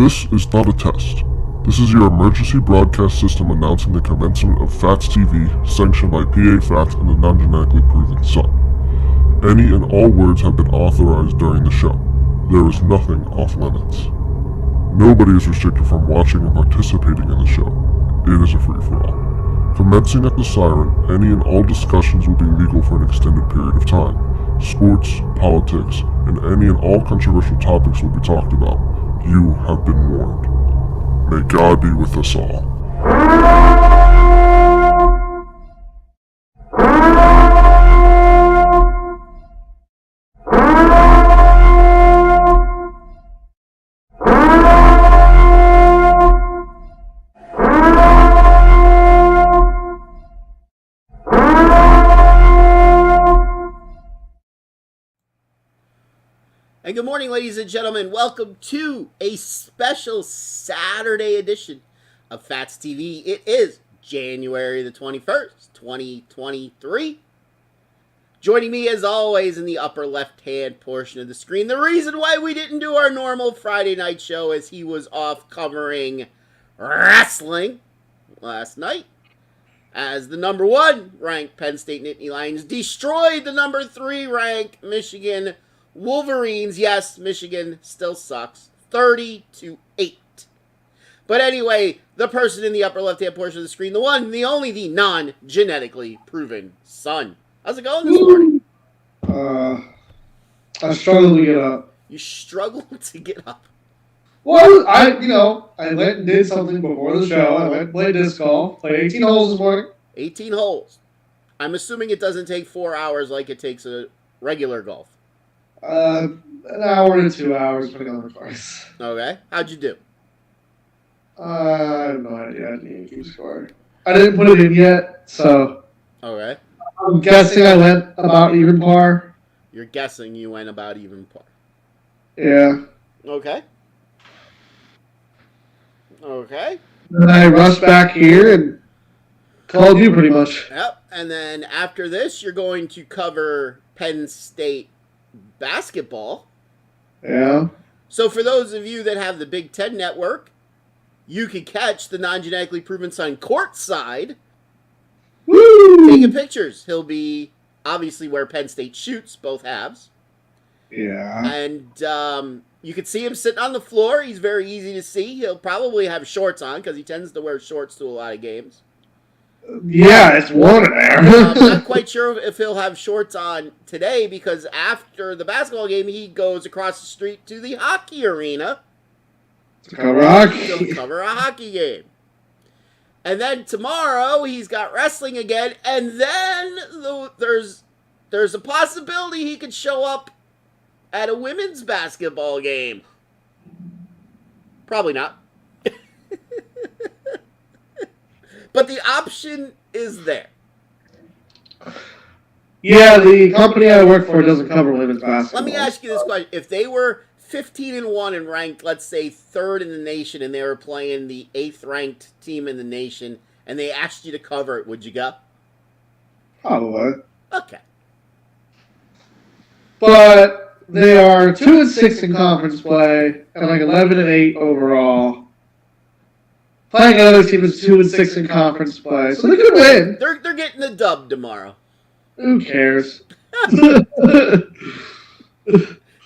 This is not a test. This is your emergency broadcast system announcing the commencement of Phatts TV, sanctioned by PA Phatts and the non-genetically proven Sun. Any and all words have been authorized during the show. There is nothing off limits. Nobody is restricted from watching and participating in the show. It is a free-for-all. Commencing at the siren, any and all discussions will be legal for an extended period of time. Sports, politics, and any and all controversial topics will be talked about. You have been warned. May God be with us all. And good morning, ladies and gentlemen. Welcome to a special Saturday edition of Phatts TV. It is January the 21st, 2023. Joining me, as always, in the upper left-hand portion of the screen. The reason why we didn't do our normal Friday night show is he was off covering wrestling last night, as the number 1 ranked Penn State Nittany Lions destroyed the number 3 ranked Michigan Wolverines. Yes, Michigan still sucks. 30-8. But anyway, the person in the upper left-hand portion of the screen, the one, the only, the non-genetically proven Sun. How's it going this morning? I struggle to get up. You struggle to get up? Well, I went and did something before the show. I went and played disc golf. Played 18 holes this morning. 18 holes. I'm assuming it doesn't take 4 hours like it takes a regular golf. An hour to 2 hours, depending on the course. Okay. How'd you do? I have no idea. I didn't even keep score. I didn't put it in yet, so. Okay. I'm guessing I went about even par. You're guessing you went about even par. Yeah. Okay. Okay. Then I rushed back here and called you pretty much. Yep. And then after this, you're going to cover Penn State basketball. Yeah. So for those of you that have the Big Ten Network, you can catch the non-genetically proven Sun courtside. Woo! Taking pictures. He'll be obviously where Penn State shoots, both halves. Yeah. And you can see him sitting on the floor. He's very easy to see. He'll probably have shorts on because he tends to wear shorts to a lot of games. Yeah, it's warm in there. I'm not quite sure if he'll have shorts on today because after the basketball game, he goes across the street to the hockey arena to cover hockey. to cover a hockey game. And then tomorrow, he's got wrestling again, and then there's a possibility he could show up at a women's basketball game. Probably not. But the option is there. Yeah, the company I work for doesn't cover women's basketball. Let me ask you this question. If they were 15-1 and ranked, let's say, 3rd in the nation, and they were playing the 8th-ranked team in the nation, and they asked you to cover it, would you go? Probably. Okay. But they are 2-6 in conference play, and like 11-8 overall. Playing another team is 2-6 in conference play, so they could win. They're getting the dub tomorrow. Who cares?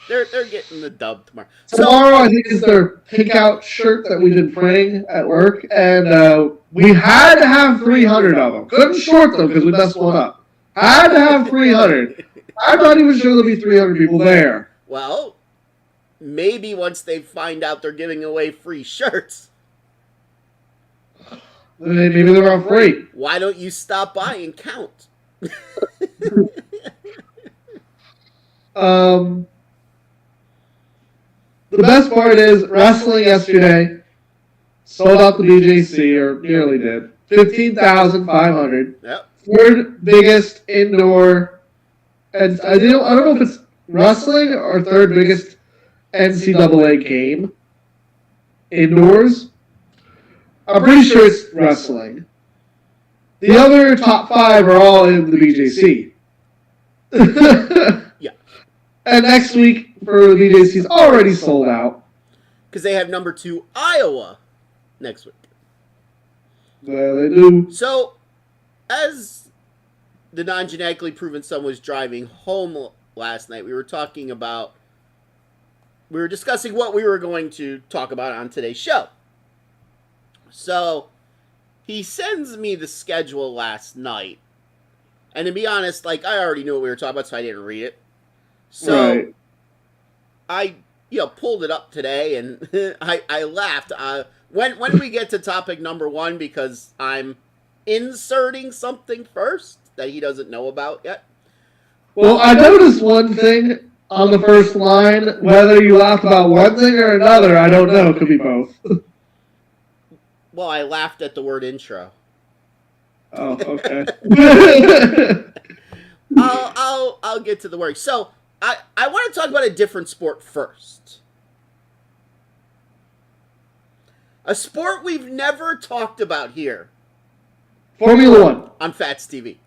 They're getting the dub tomorrow. Tomorrow, I think, is their pink out shirt that we've been printing at work, and we had to have 300 of them. Couldn't short them because we messed one up. Had to have 300. I'm not even sure there'll be 300 people there. Well, maybe once they find out they're giving away free shirts. Maybe they're all free. Why don't you stop by and count? The best part is wrestling yesterday sold out the BJC, or nearly did. 15,500. Yep. 3rd biggest indoor, and I don't know if it's wrestling or 3rd biggest NCAA game indoors. I'm pretty sure it's wrestling. The other top 5 are all in the BJC. Yeah. And next week for the BJC is already sold out. because they have number 2 Iowa next week. Yeah, they do. So, as the non-genetically proven son was driving home last night, we were discussing what we were going to talk about on today's show. So, he sends me the schedule last night. And to be honest, like, I already knew what we were talking about, so I didn't read it. So, Right. I, pulled it up today, and I laughed. When we get to topic number 1, because I'm inserting something first that he doesn't know about yet. Well, I noticed one thing on the first line. Whether you laughed about one thing or another, I don't know. It could be both. Well, I laughed at the word intro. Oh, okay. I'll get to the work. So, I want to talk about a different sport first. A sport we've never talked about here. Formula One. On Phatts TV.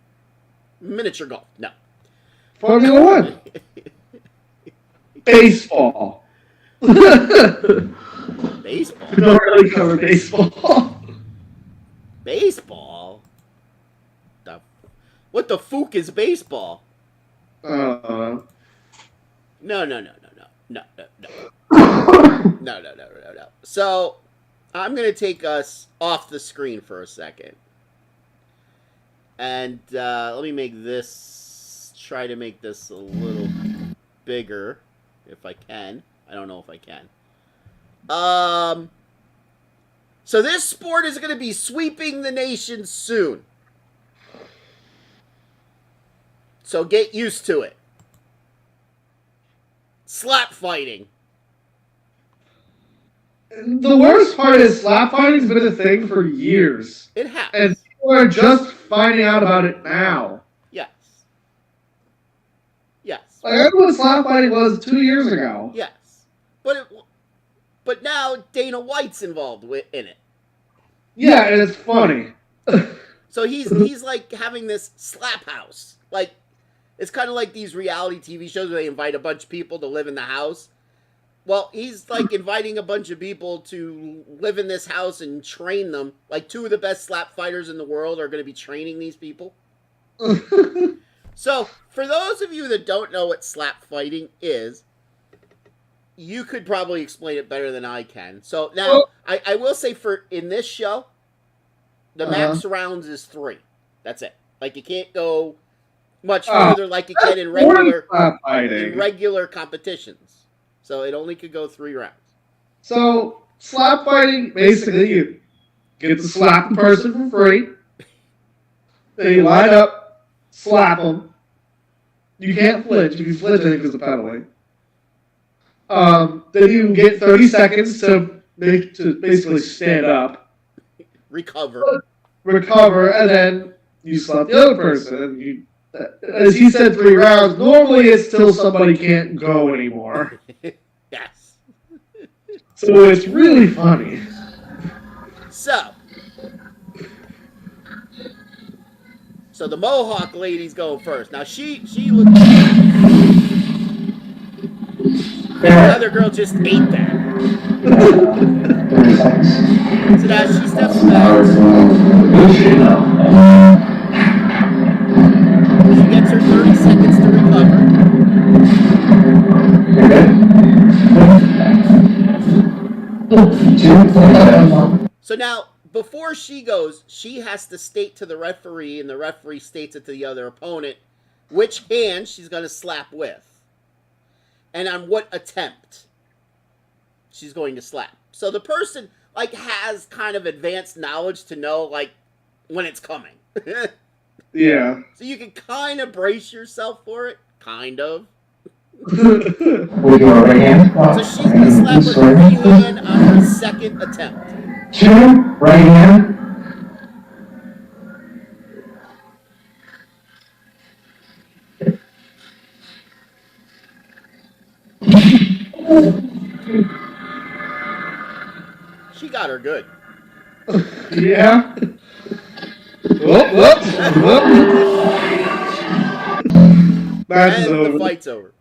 Miniature golf. No. Formula One. Baseball. Baseball. We don't really cover baseball. Baseball? What the fook is baseball? Uh, No. No. So, I'm going to take us off the screen for a second. And let me try to make this a little bigger, if I can. I don't know if I can. So this sport is going to be sweeping the nation soon. So get used to it. Slap fighting. the worst part is slap fighting's been a thing for years. It has. And people are just finding out about it now. Yes. Like, I know what slap fighting was 2 years ago. Yes. But now Dana White's involved in it. Yeah, and it's funny. So he's like having this slap house. Like, it's kind of like these reality TV shows where they invite a bunch of people to live in the house. Well, he's like inviting a bunch of people to live in this house and train them. Like, 2 of the best slap fighters in the world are going to be training these people. So, for those of you that don't know what slap fighting is, you could probably explain it better than I can. So, now, I will say in this show, the max rounds is 3. That's it. Like, you can't go much further like you can in regular competitions. So, it only could go 3 rounds. So, slap fighting, basically, you get to slap the person for free. Then you line up, slap them. You can't flinch. If you flinch, I think there's a penalty. Then you get 30 seconds to basically stand up. Recover, and then you slap the other person. And as he said, 3 rounds. Normally, it's till somebody can't go anymore. Yes. So it's really funny. So the Mohawk lady's going first. Now she looks. The other girl just ate that. So now she steps back. She gets her 30 seconds to recover. So now, before she goes, she has to state to the referee, and the referee states it to the other opponent, which hand she's going to slap with. And on what attempt she's going to slap. So the person, like, has kind of advanced knowledge to know, like, when it's coming. Yeah. So you can kind of brace yourself for it. Kind of. With your right hand. So she's going to slap with her right hand on her second attempt. 2, right hand. She got her good. Yeah. Match is And over. the fight's over.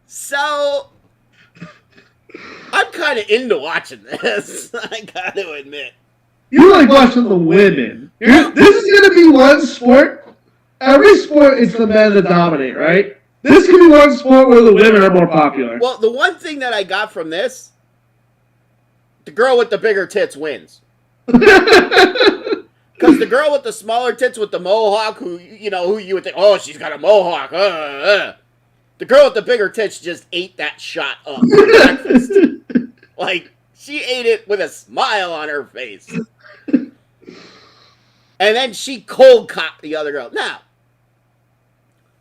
So, I'm kind of into watching this. I got to admit. You like watching the women. This is going to be one sport. Every sport, it's the men that dominate, right? This could be one sport where the women are more popular. Well, the one thing that I got from this, the girl with the bigger tits wins. Because the girl with the smaller tits with the mohawk, who you would think, oh, she's got a mohawk. The girl with the bigger tits just ate that shot up for breakfast. Like, she ate it with a smile on her face. And then she cold cocked the other girl. Now,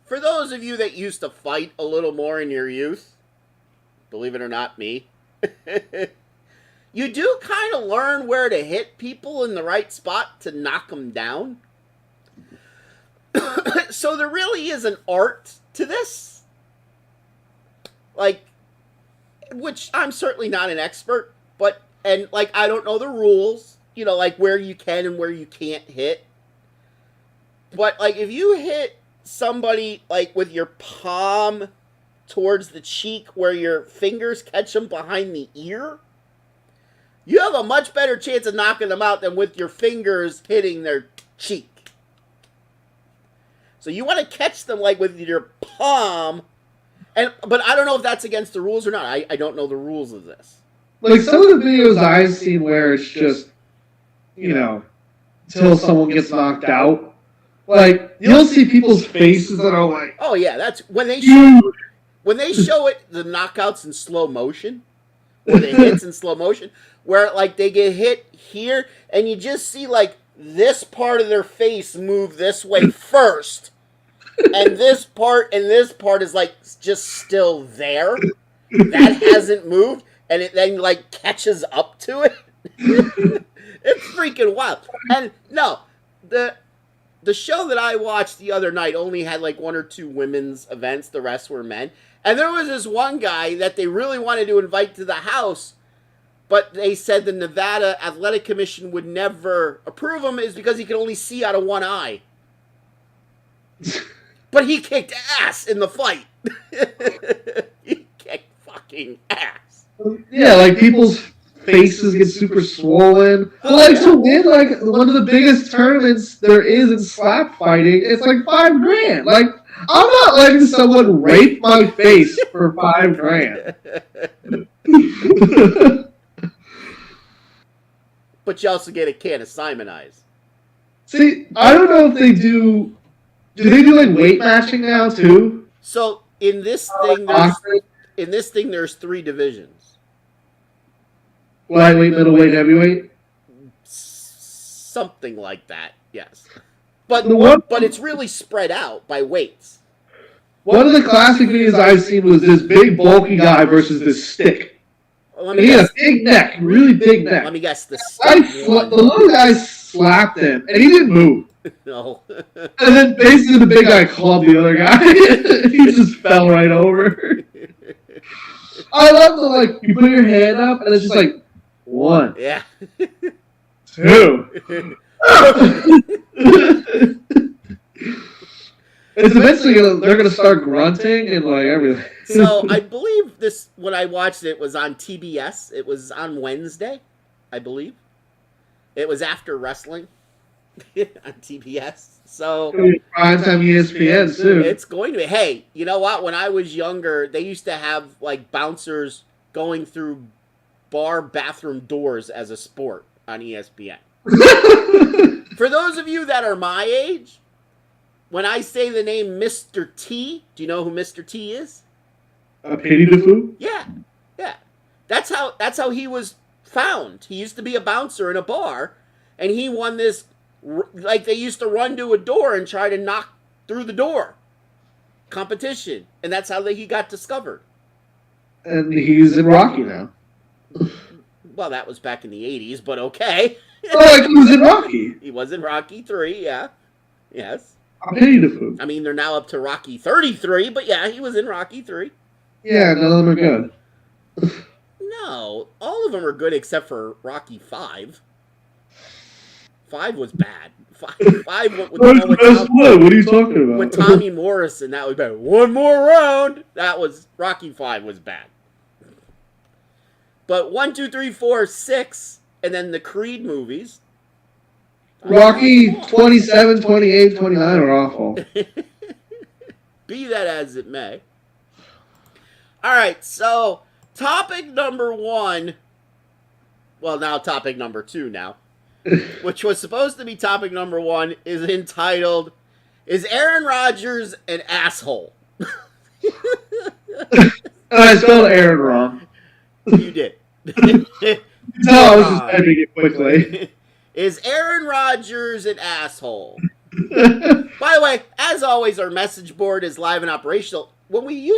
for those of you that used to fight a little more in your youth, believe it or not, me, you do kind of learn where to hit people in the right spot to knock them down. So there really is an art to this. Like, which I'm certainly not an expert, but, and like, I don't know the rules, like where you can and where you can't hit. But like, if you hit somebody like with your palm towards the cheek where your fingers catch them behind the ear, you have a much better chance of knocking them out than with your fingers hitting their cheek. So you want to catch them like with your palm, but I don't know if that's against the rules or not. I don't know the rules of this. Like some of the videos I've seen where it's just, till someone gets knocked out. Like, you'll see people's faces that are like, oh yeah, that's when they show it, the knockouts in slow motion, or the hits in slow motion, where like they get hit here, and you just see like this part of their face move this way first, and this part is like just still there, that hasn't moved, and it then like catches up to it. It's freaking wild. And no, the show that I watched the other night only had like 1 or 2 women's events. The rest were men. And there was this one guy that they really wanted to invite to the house, but they said the Nevada Athletic Commission would never approve him is because he could only see out of one eye. But he kicked ass in the fight. He kicked fucking ass. Yeah, like people's faces get super swollen. But like to win like one of the biggest tournaments there is in slap fighting, it's like $5,000. Like, I'm not letting someone rape my face for $5,000. But you also get a can of Simon Eyes. See, I don't know if they do. Do they do like weight matching now too? So in this thing, there's 3 divisions. Lightweight, middleweight, heavyweight? Something like that, yes. But it's really spread out by weights. One of the classic videos I've seen was this big bulky guy versus this stick. Well, and he had a big neck, really big neck. Let me guess, the little guy slapped him, and he didn't move. No. And then basically the big guy clubbed the other guy. He just fell right over. I love the, like, you put your hand up, and it's just like, 1. Yeah. 2. It's eventually they're gonna start grunting and like everything. So I believe this when I watched it was on TBS. It was on Wednesday, I believe. It was after wrestling on TBS. So primetime ESPN too. It's going to be. Hey, you know what? When I was younger, they used to have like bouncers going through bar bathroom doors as a sport on ESPN. For those of you that are my age, when I say the name Mr. T, do you know who Mr. T is? Petey DeFou? Yeah. That's how he was found. He used to be a bouncer in a bar, and he won this, like they used to run to a door and try to knock through the door competition, and that's how he got discovered. And he's in Rocky now. Well, that was back in the 80s, but okay. Oh, like he was in Rocky. He was in Rocky 3, yeah. Yes. Petey DeFou. I mean, they're now up to Rocky 33, but yeah, he was in Rocky 3. Yeah, none of them are good. No, all of them are good except for Rocky 5. 5 was bad. 5 went with That's the best one. What are you talking about? with Tommy Morrison, that was bad. One more round. That was Rocky 5 was bad. But 1, 2, 3, 4, 6, and then the Creed movies. Rocky 27, 28, 29 are awful. Be that as it may. All right, so topic number 1. Well, now topic number 2 now. Which was supposed to be topic number 1 is entitled, "Is Aaron Rodgers an asshole?" I spelled Aaron wrong. You did. No, I was just typing it quickly. Is Aaron Rodgers an asshole? By the way, as always, our message board is live and operational. When we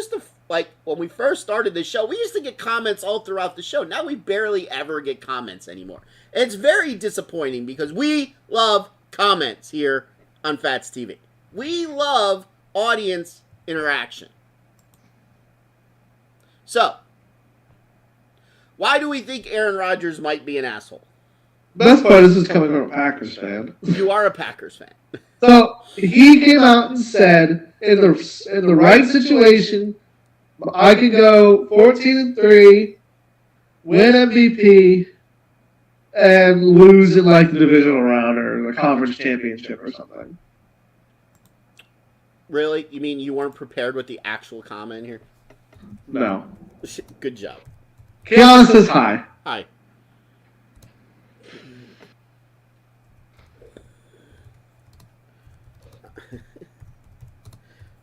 first started the show, we used to get comments all throughout the show. Now we barely ever get comments anymore. And it's very disappointing because we love comments here on Phatts TV. We love audience interaction. So, why do we think Aaron Rodgers might be an asshole? Best part is this is coming from a Packers fan. You are a Packers fan. So he came out and said, in the right situation, I could go 14-3, win MVP, and lose in like the divisional round or the conference championship or something. Really? You mean you weren't prepared with the actual comment here? No. Good job. Keanu says hi. Hi.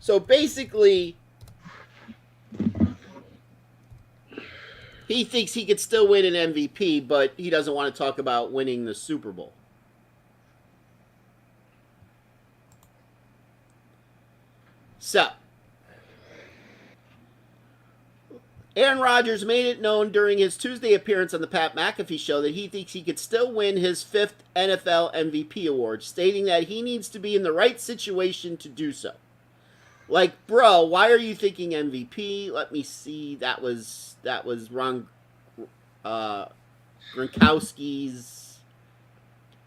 So basically, he thinks he could still win an MVP, but he doesn't want to talk about winning the Super Bowl. So, Aaron Rodgers made it known during his Tuesday appearance on the Pat McAfee show that he thinks he could still win his 5th NFL MVP award, stating that he needs to be in the right situation to do so. Like, bro, why are you thinking MVP? Let me see. That was Ron Gronkowski's.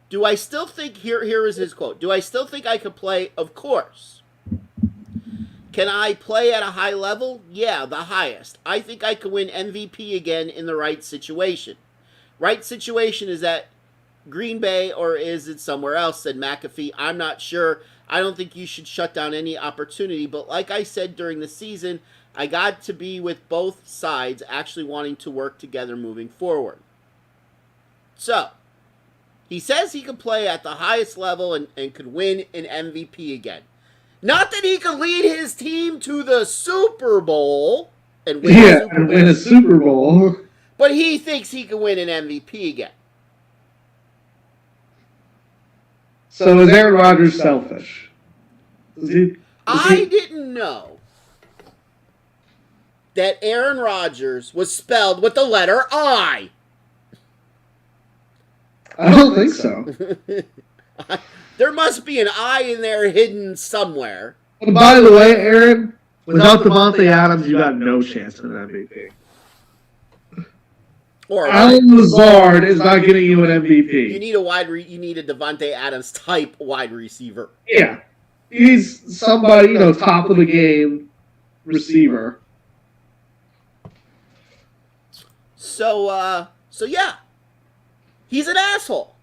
Do I still think, here is his quote. Do I still think I could play? Of course. Can I play at a high level? Yeah, the highest. I think I could win MVP again in the right situation. Right situation is at Green Bay or is it somewhere else, said McAfee. I'm not sure. I don't think you should shut down any opportunity, but like I said during the season, I got to be with both sides actually wanting to work together moving forward. So, he says he could play at the highest level and could win an MVP again. Not that he could lead his team to the Super Bowl and win a Super Bowl. But he thinks he can win an MVP again. So is Aaron Rodgers selfish? I didn't know that Aaron Rodgers was spelled with the letter I. I don't think so. There must be an I in there hidden somewhere. And by the way, Aaron, without Devontae Adams, you got no chance in an MVP. Or Alan Lazard is not getting you an MVP. You need you need a Devontae Adams type wide receiver. Yeah, he's somebody, top of the game receiver. So yeah, he's an asshole.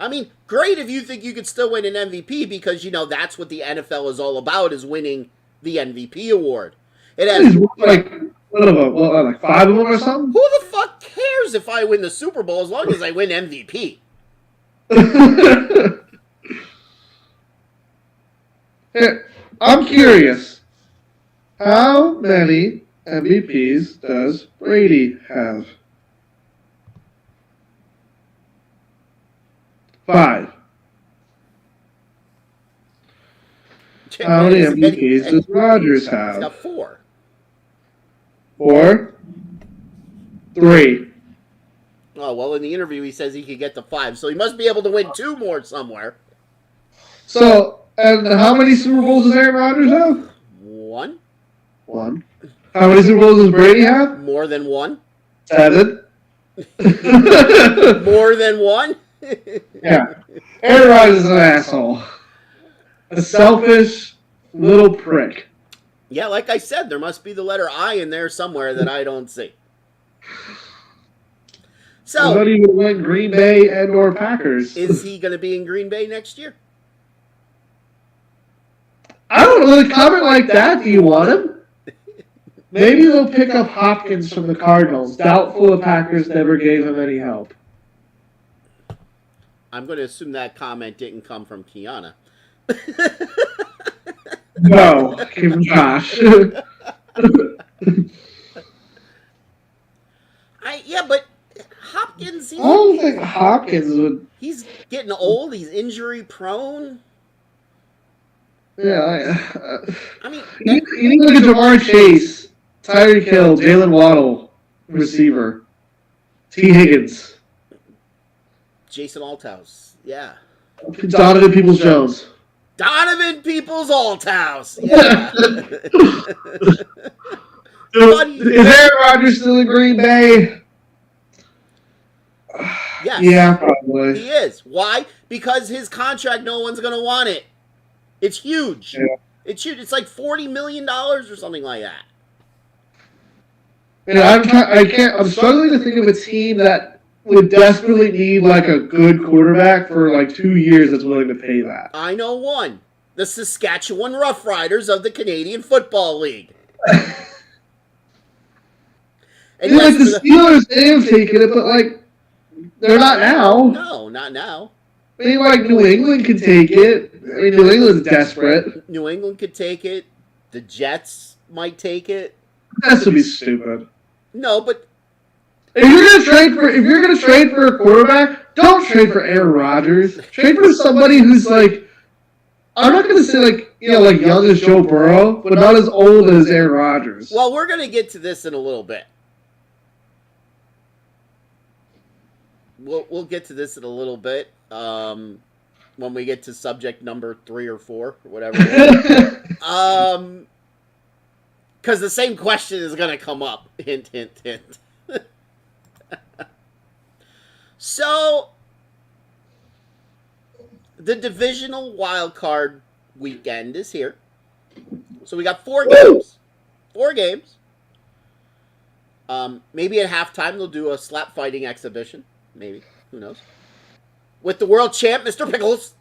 I mean, great if you think you could still win an MVP because, that's what the NFL is all about, is winning the MVP award. It has like 5 of them or something? Who the fuck cares if I win the Super Bowl as long as I win MVP? Hey, I'm curious. How many MVPs does Brady have? 5. How many MVPs does Rodgers have? He's got 4. 4? 3. Oh, well, in the interview he says he could get to 5, so he must be able to win 2 more somewhere. So, and how many Super Bowls does Aaron Rodgers have? 1. 1. How many Super Bowls does Brady have? More than 1. 7. More than 1? Yeah. Aaron Rodgers is an asshole. A selfish little prick. Yeah, like I said, there must be the letter I in there somewhere that I don't see. So, What do you win Green Bay and or Packers? is he going to be in Green Bay next year? I don't know. With a comment like that, do you want him? Maybe they'll pick up Hopkins from the Cardinals. Doubtful the Packers never gave him any help. I'm going to assume that comment didn't come from Kiana. No, came from Josh. But Hopkins, I don't think Hopkins would. he's getting old. He's injury prone. Yeah, I mean, you need to look at Jamar Chase, Tyreek Hill, Jalen Waddle, receiver, T. Higgins, Jason Althouse. Yeah. Donovan Peoples-Jones. Donovan Peoples Althouse. Yeah. Is Aaron Rodgers still in Green Bay? Yes. Yeah, probably. He is. Why? Because his contract, no one's going to want it. It's huge. Yeah. It's huge. It's like $40 million or something like that. And I'm struggling to think of a team that would desperately need like a good quarterback for like 2 years that's willing to pay that. I know one. The Saskatchewan Roughriders of the Canadian Football League. And Like the Steelers, they have taken it, but like they're not now. No, not now. I mean, like New England can take it. I mean, New England's desperate. New England could take it. The Jets might take it. That would be stupid. No, but if you're gonna trade for a quarterback, don't trade for Aaron Rodgers. Trade for somebody who's like, I'm not gonna say like young as Joe Burrow, but not as old as Aaron Rodgers. well, we're gonna get to this in a little bit. We'll get to this in a little bit when we get to subject number 3 or 4 or whatever. Because the same question is going to come up. Hint, hint, hint. So, the divisional wild card weekend is here. So we got 4 games. 4 games. Maybe at halftime they'll do a slap fighting exhibition. Maybe. Who knows? With the world champ, Mr. Pickles.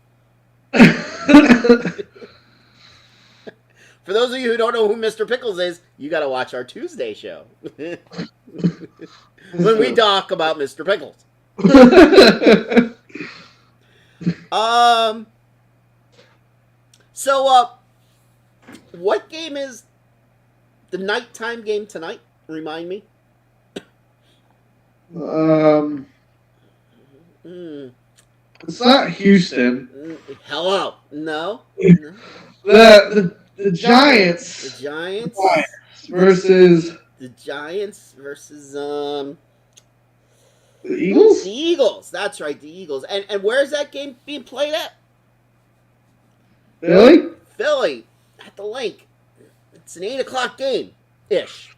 For those of you who don't know who Mr. Pickles is, you got to watch our Tuesday show. When we talk about Mr. Pickles. So, what game is the nighttime game tonight? Remind me. It's not Houston. Hello. No. The Giants. The Giants versus the Giants versus the Eagles. the Eagles. That's right, the Eagles. And where is that game being played at? Really? Philly at the Link. It's an 8:00 game ish.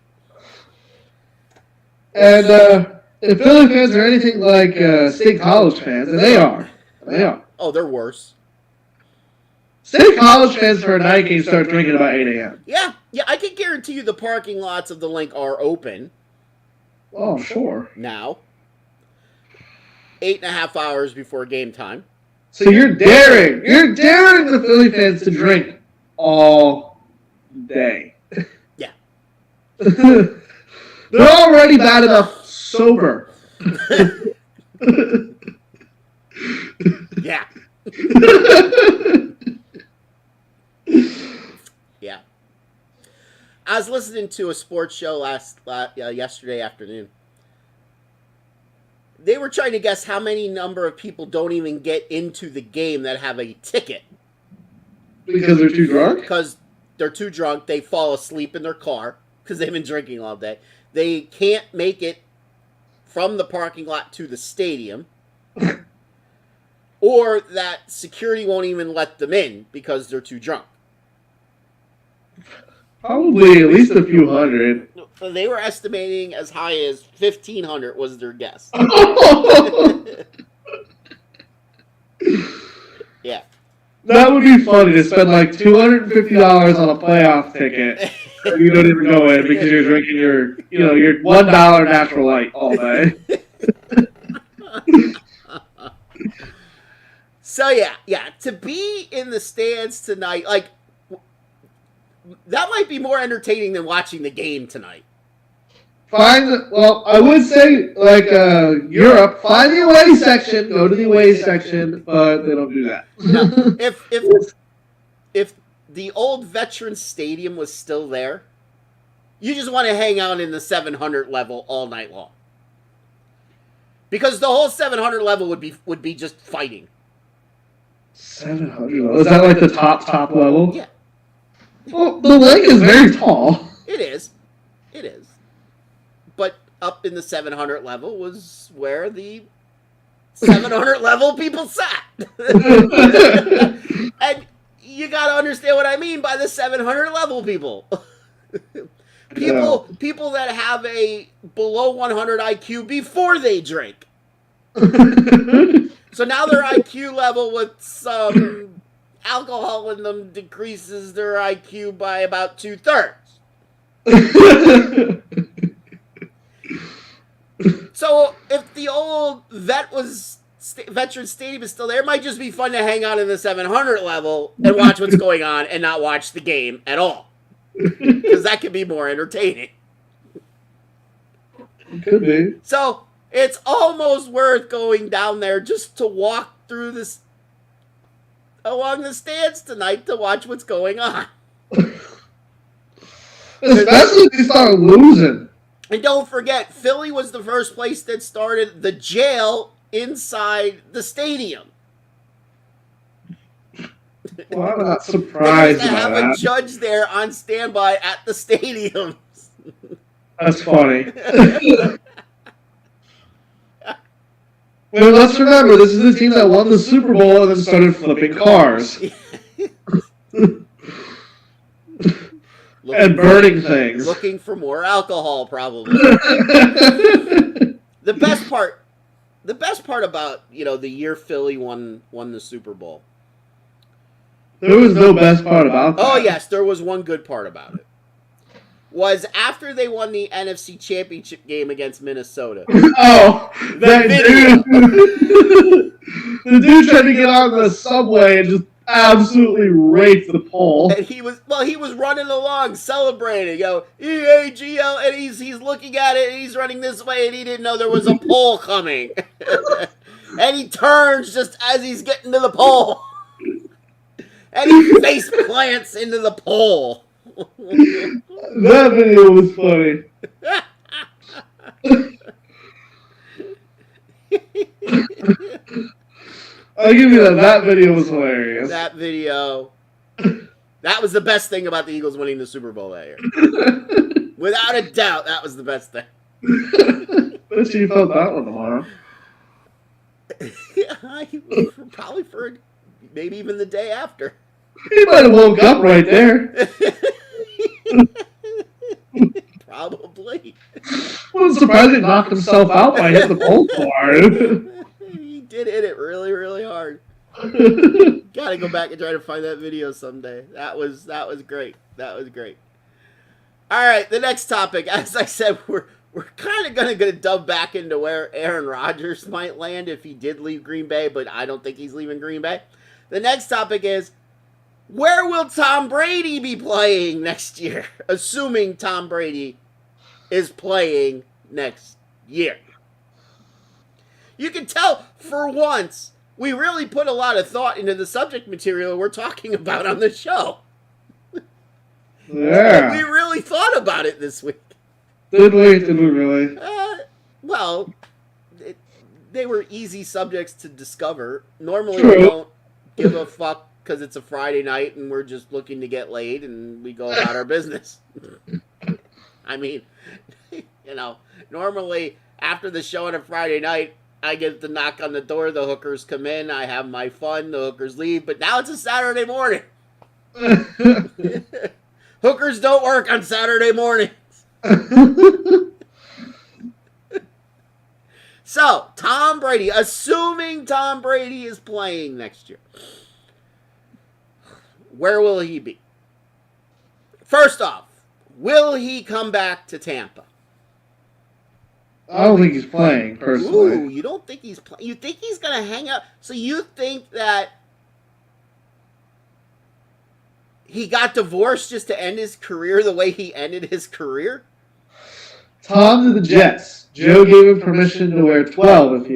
And if Philly fans are anything like State College fans, and they are. Oh, they're worse. State College fans for a night game start drinking about 8 a.m. Yeah, I can guarantee you the parking lots of the Link are open Oh, sure. now. 8.5 hours before game time. So you're daring the Philly fans to drink all day. Yeah. They're already bad enough sober. Yeah. Yeah. I was listening to a sports show yesterday afternoon. They were trying to guess how many number of people don't even get into the game that have a ticket. Because they're too drunk? Because they're too drunk. They fall asleep in their car because they've been drinking all day. They can't make it from the parking lot to the stadium. Or that security won't even let them in because they're too drunk. Probably at least a few hundred. They were estimating as high as 1,500 was their guess. Yeah. That would be funny to spend like $250 on a playoff ticket. And you don't even go in because you're drinking your $1 natural light all day. So yeah, to be in the stands tonight, like that might be more entertaining than watching the game tonight. Well, I would say like Europe, find the away section, go to the away section, but they don't do that. Now, if the old Veterans Stadium was still there, you just want to hang out in the 700 level all night long. Because the whole 700 level would be just fighting. 700 level? Is that like the top level? Yeah. Well, the lake is very tall. It is. But up in the 700 level was where the 700 level people sat. And you gotta understand what I mean by the 700 level people. People that have a below 100 IQ before they drink. So now their IQ level with some alcohol in them decreases their IQ by about 2/3. So if the old Veteran Stadium is still there, it might just be fun to hang out in the 700 level and watch what's going on and not watch the game at all. Because that could be more entertaining. Could be. So it's almost worth going down there just to walk through this along the stands tonight to watch what's going on. Especially if you start losing. And don't forget, Philly was the first place that started the jail inside the stadium. Well, I'm not surprised They have by a that. judge there on standby at the stadium. That's funny. Well, let's remember, this is the team that won the Super Bowl and then started flipping cars. And burning things. Looking for more alcohol, probably. The best part about, the year Philly won the Super Bowl. There was no best part about that. Oh, yes, there was one good part about it. Was after they won the NFC Championship game against Minnesota. Oh, that video. dude. The dude tried to get on the subway and just absolutely raped the pole. And he was running along celebrating, EAGL, and he's looking at it, and he's running this way, and he didn't know there was a pole coming. And he turns just as he's getting to the pole. And he face plants into the pole. That video was funny. I'll give you that. That video was hilarious. That video. That was the best thing about the Eagles winning the Super Bowl that year. Without a doubt, that was the best thing. Bet you felt that one tomorrow. Probably for maybe even the day after. He might have woke up right there. Probably. Wasn't surprised he knocked himself out by hitting the pole so hard. He did hit it really, really hard. Gotta go back and try to find that video someday. That was great. That was great. All right, the next topic. As I said, we're kind of gonna dove back into where Aaron Rodgers might land if he did leave Green Bay, but I don't think he's leaving Green Bay. The next topic is, where will Tom Brady be playing next year? Assuming Tom Brady is playing next year. You can tell, for once, we really put a lot of thought into the subject material we're talking about on the show. Yeah. We really thought about it this week. Did we? Did we really? Well, they were easy subjects to discover. Normally True. we don't give a fuck because it's a Friday night and we're just looking to get laid and we go about our business. I mean, normally after the show on a Friday night, I get to knock on the door, the hookers come in, I have my fun, the hookers leave, but now it's a Saturday morning. Hookers don't work on Saturday mornings. So, Tom Brady, assuming Tom Brady is playing next year. where will he be? First off, will he come back to Tampa? I don't think he's playing, personally. Ooh, you don't think he's playing? You think he's going to hang out? So you think that he got divorced just to end his career the way he ended his career? Tom to the Jets. Joe gave him permission to wear 12 if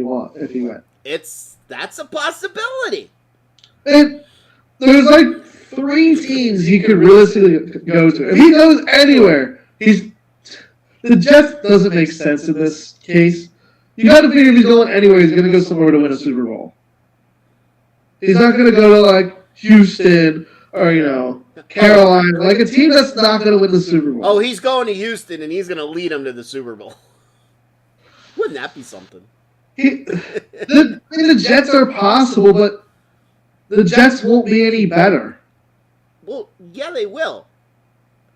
he went. That's a possibility. And there's like 3 teams he could realistically go to. If he goes anywhere, the Jets doesn't make sense in this case. You got to figure if he's going anywhere, he's going to go somewhere to win a Super Bowl. He's not going to go to like Houston or Carolina, like a team that's not going to win the Super Bowl. Oh, he's going to Houston and he's going to lead them to the Super Bowl. Wouldn't that be something? The Jets are possible, but the Jets won't be any better. Well, yeah, they will.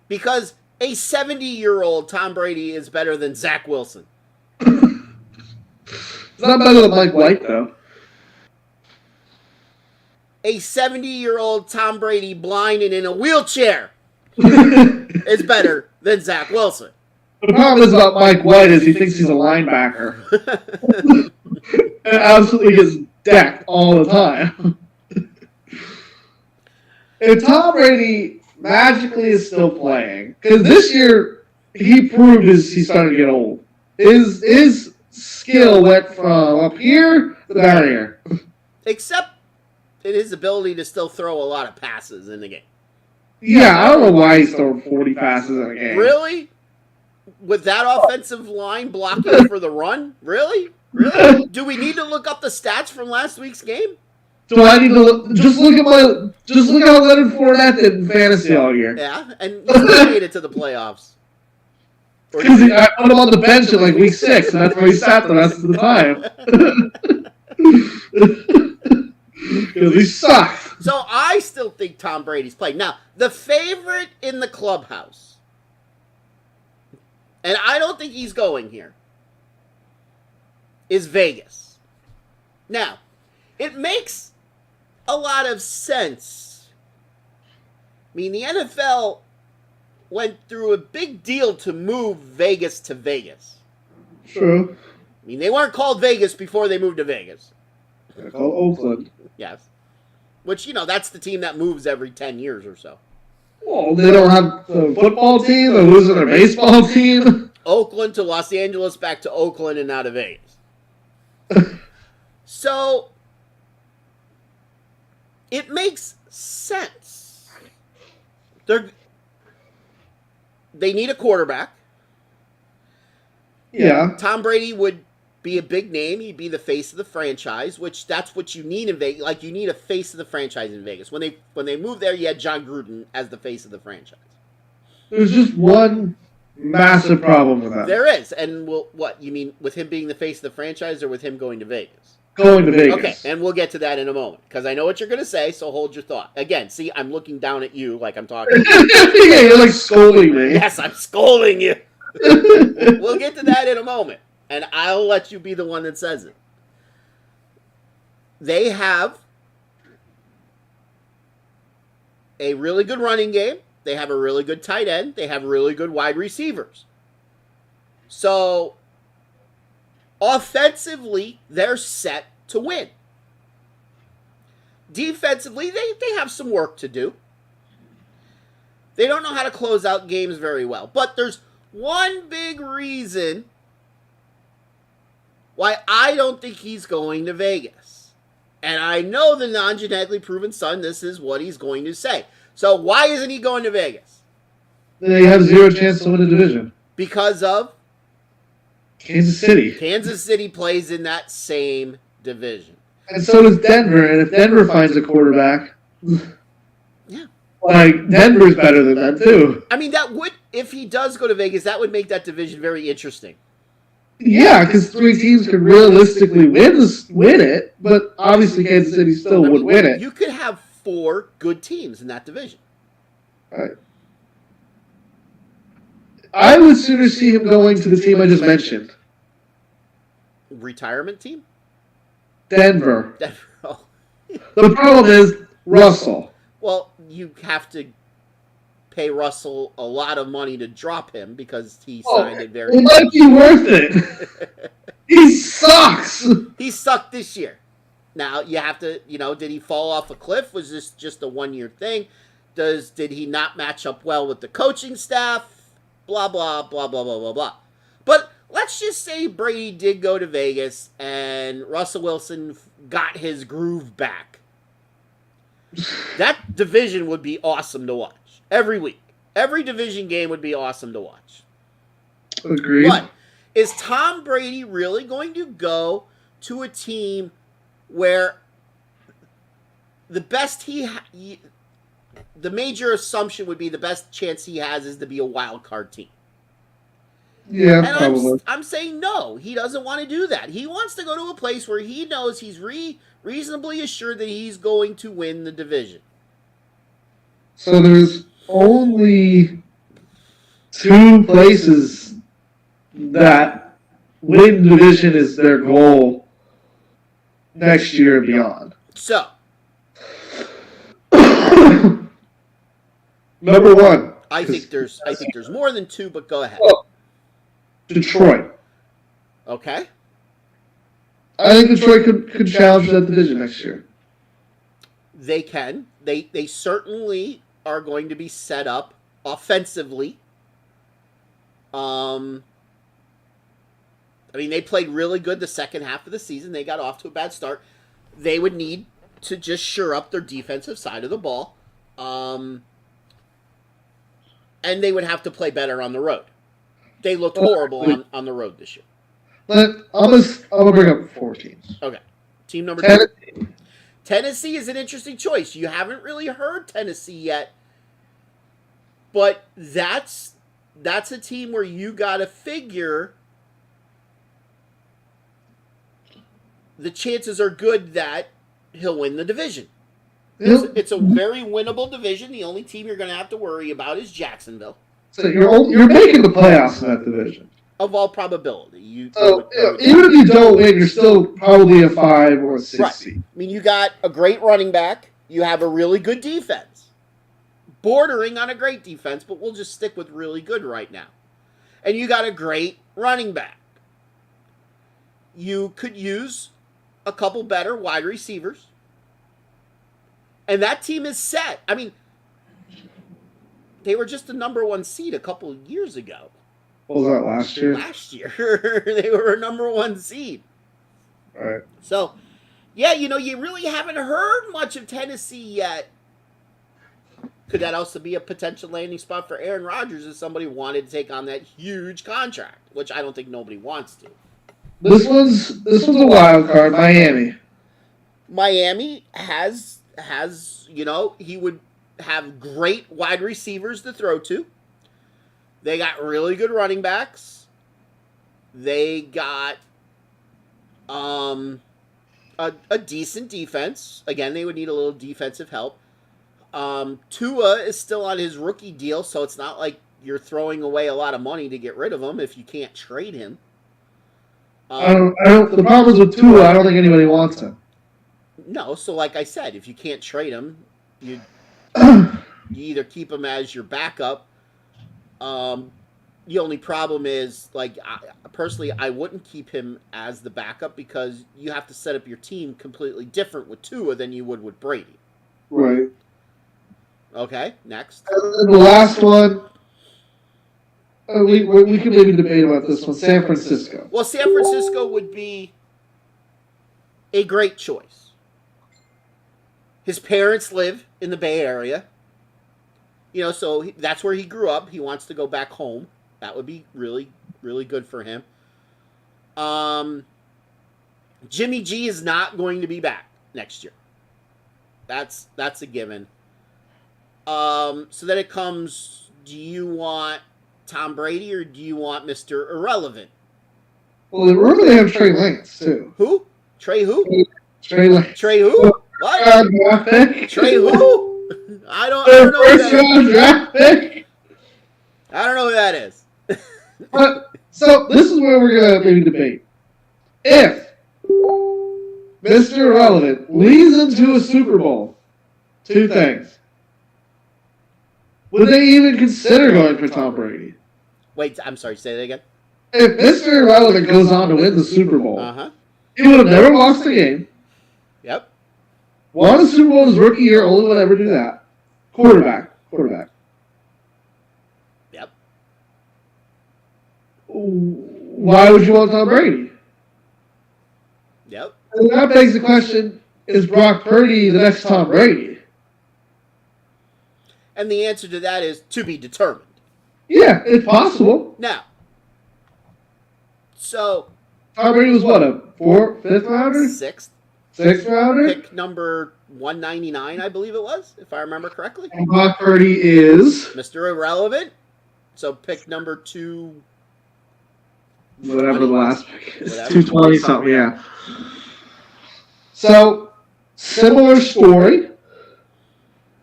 Because a 70-year-old Tom Brady is better than Zach Wilson. It's not better than Mike White, though. A 70-year-old Tom Brady blind and in a wheelchair is better than Zach Wilson. The problem is about Mike White is he thinks he's a linebacker. And absolutely gets decked all the time. If Tom Brady magically is still playing, because this year he proved he's starting to get old. His skill went from up here to down here. Except in his ability to still throw a lot of passes in the game. Yeah, I don't know why he's throwing 40 passes in a game. Really? With that offensive line blocking for the run? Really? Really? Do we need to look up the stats from last week's game? So I need to just look how Leonard Fournette did in fantasy all year. Yeah, and he still made it to the playoffs. Because I put him on the bench in like week 6, and that's where he sat the rest of the time. Because he sucked. So I still think Tom Brady's playing. Now, the favorite in the clubhouse, and I don't think he's going here, is Vegas. Now, it makes a lot of sense. I mean, the NFL went through a big deal to move Vegas to Vegas. True. I mean, they weren't called Vegas before they moved to Vegas. They're called Oakland. Yes. Which, that's the team that moves every 10 years or so. Well, they don't have a football team. They're losing their baseball team. Oakland to Los Angeles, back to Oakland, and now to Vegas. So, it makes sense. They need a quarterback. Yeah. Tom Brady would be a big name. He'd be the face of the franchise, which that's what you need in Vegas. Like, you need a face of the franchise in Vegas. When they moved there, you had John Gruden as the face of the franchise. There's just one massive problem with that. There is. And what? You mean with him being the face of the franchise or with him going to Vegas? Going to Vegas. Okay, and we'll get to that in a moment, because I know what you're going to say, so hold your thought. Again, see, I'm looking down at you like I'm talking. Yeah, you're like scolding me. Yes, I'm scolding you. We'll get to that in a moment, and I'll let you be the one that says it. They have a really good running game. They have a really good tight end. They have really good wide receivers. So, offensively, they're set to win. Defensively, they have some work to do. They don't know how to close out games very well. But there's one big reason why I don't think he's going to Vegas. And I know the non-genetically proven son, this is what he's going to say. So why isn't he going to Vegas? They have zero chance to win the division. Because of? Kansas City. Kansas City plays in that same division. And so does Denver. And if Denver finds a quarterback, yeah, like Denver's better than that too. I mean, that would, if he does go to Vegas, that would make that division very interesting. Yeah, because 3 teams could realistically win it, but obviously Kansas City still would win it. You could have 4 good teams in that division. Right. I would sooner see him going to the team I just mentioned. Retirement team? Denver. Denver. Oh. The problem is Russell. Well, you have to pay Russell a lot of money to drop him because he signed it very. It might be worth it. He sucks. He sucked this year. Now you have to, did he fall off a cliff? Was this just a 1-year thing? Did he not match up well with the coaching staff? Blah blah blah blah blah blah blah. But let's just say Brady did go to Vegas and Russell Wilson got his groove back. That division would be awesome to watch every week. Every division game would be awesome to watch. Agreed. But is Tom Brady really going to go to a team where the best the major assumption would be the best chance he has is to be a wild card team? Yeah, and probably. I'm saying no. He doesn't want to do that. He wants to go to a place where he knows he's reasonably assured that he's going to win the division. So there's only 2 places that win division is their goal next year and beyond. So, number 1. I think there's more than 2, but go ahead. Well, Detroit. Okay. I think Detroit could challenge that division next year. They can. They certainly are going to be set up offensively. I mean, they played really good the second half of the season. They got off to a bad start. They would need to just shore up their defensive side of the ball. And they would have to play better on the road. They looked horrible on the road this year. I'm gonna bring up 4 teams. Okay. Team number 2. Tennessee is an interesting choice. You haven't really heard Tennessee yet. But that's a team where you got to figure the chances are good that he'll win the division. It's a very winnable division. The only team you're going to have to worry about is Jacksonville. So you're making the playoffs in that division. Of all probability. Even if you don't win, you're still probably a 5 or a 6 seed. I mean, you got a great running back. You have a really good defense. Bordering on a great defense, but we'll just stick with really good right now. And you got a great running back. You could use a couple better wide receivers. And that team is set. I mean, they were just the number 1 seed a couple of years ago. What was that, last year? Last year. They were a number 1 seed. All right. So, yeah, you really haven't heard much of Tennessee yet. Could that also be a potential landing spot for Aaron Rodgers if somebody wanted to take on that huge contract, which I don't think nobody wants to? This one's a wild card, Miami. Miami has he would have great wide receivers to throw to. They got really good running backs. They got a decent defense. Again, they would need a little defensive help. Tua is still on his rookie deal, so it's not like you're throwing away a lot of money to get rid of him if you can't trade him. The problem is with Tua, I don't think anybody wants him. No, so like I said, if you can't trade him, you either keep him as your backup. The only problem is, personally, I wouldn't keep him as the backup because you have to set up your team completely different with Tua than you would with Brady. Right. Okay, next. And the last one, we can maybe debate about this one, San Francisco. Well, San Francisco would be a great choice. His parents live in the Bay Area. So that's where he grew up. He wants to go back home. That would be really, really good for him. Jimmy G is not going to be back next year. That's a given. So then it comes, do you want Tom Brady or do you want Mr. Irrelevant? Well, they really have Trey Lance, too. Who? Trey who? Trey Lance. Trey who? What? Draft pick. Trey who? I don't know who that is. Draft pick. I don't know who that is. So this is where we're going to maybe debate. If Mr. Irrelevant leads them to a Super Bowl, 2 things. would they even consider going for Tom Brady? Wait, I'm sorry, say that again. If Mr. Irrelevant goes on to win the Super Bowl, Uh-huh. he would have never lost a game. Yep. Won a Super Bowl in his rookie year, only would ever do that. Quarterback. Yep. Why would you want Tom Brady? Yep. And that begs the question, is Brock Purdy the next Tom Brady? And the answer to that is to be determined. Yeah, it's possible. Now, so Tom Brady was what, a fifth rounder? Sixth rounder? pick number 199, I believe it was, if I remember correctly. And Brock Purdy is Mr. Irrelevant. So pick number 2. whatever the last pick is. Whatever. 220 something, yeah. So, similar story.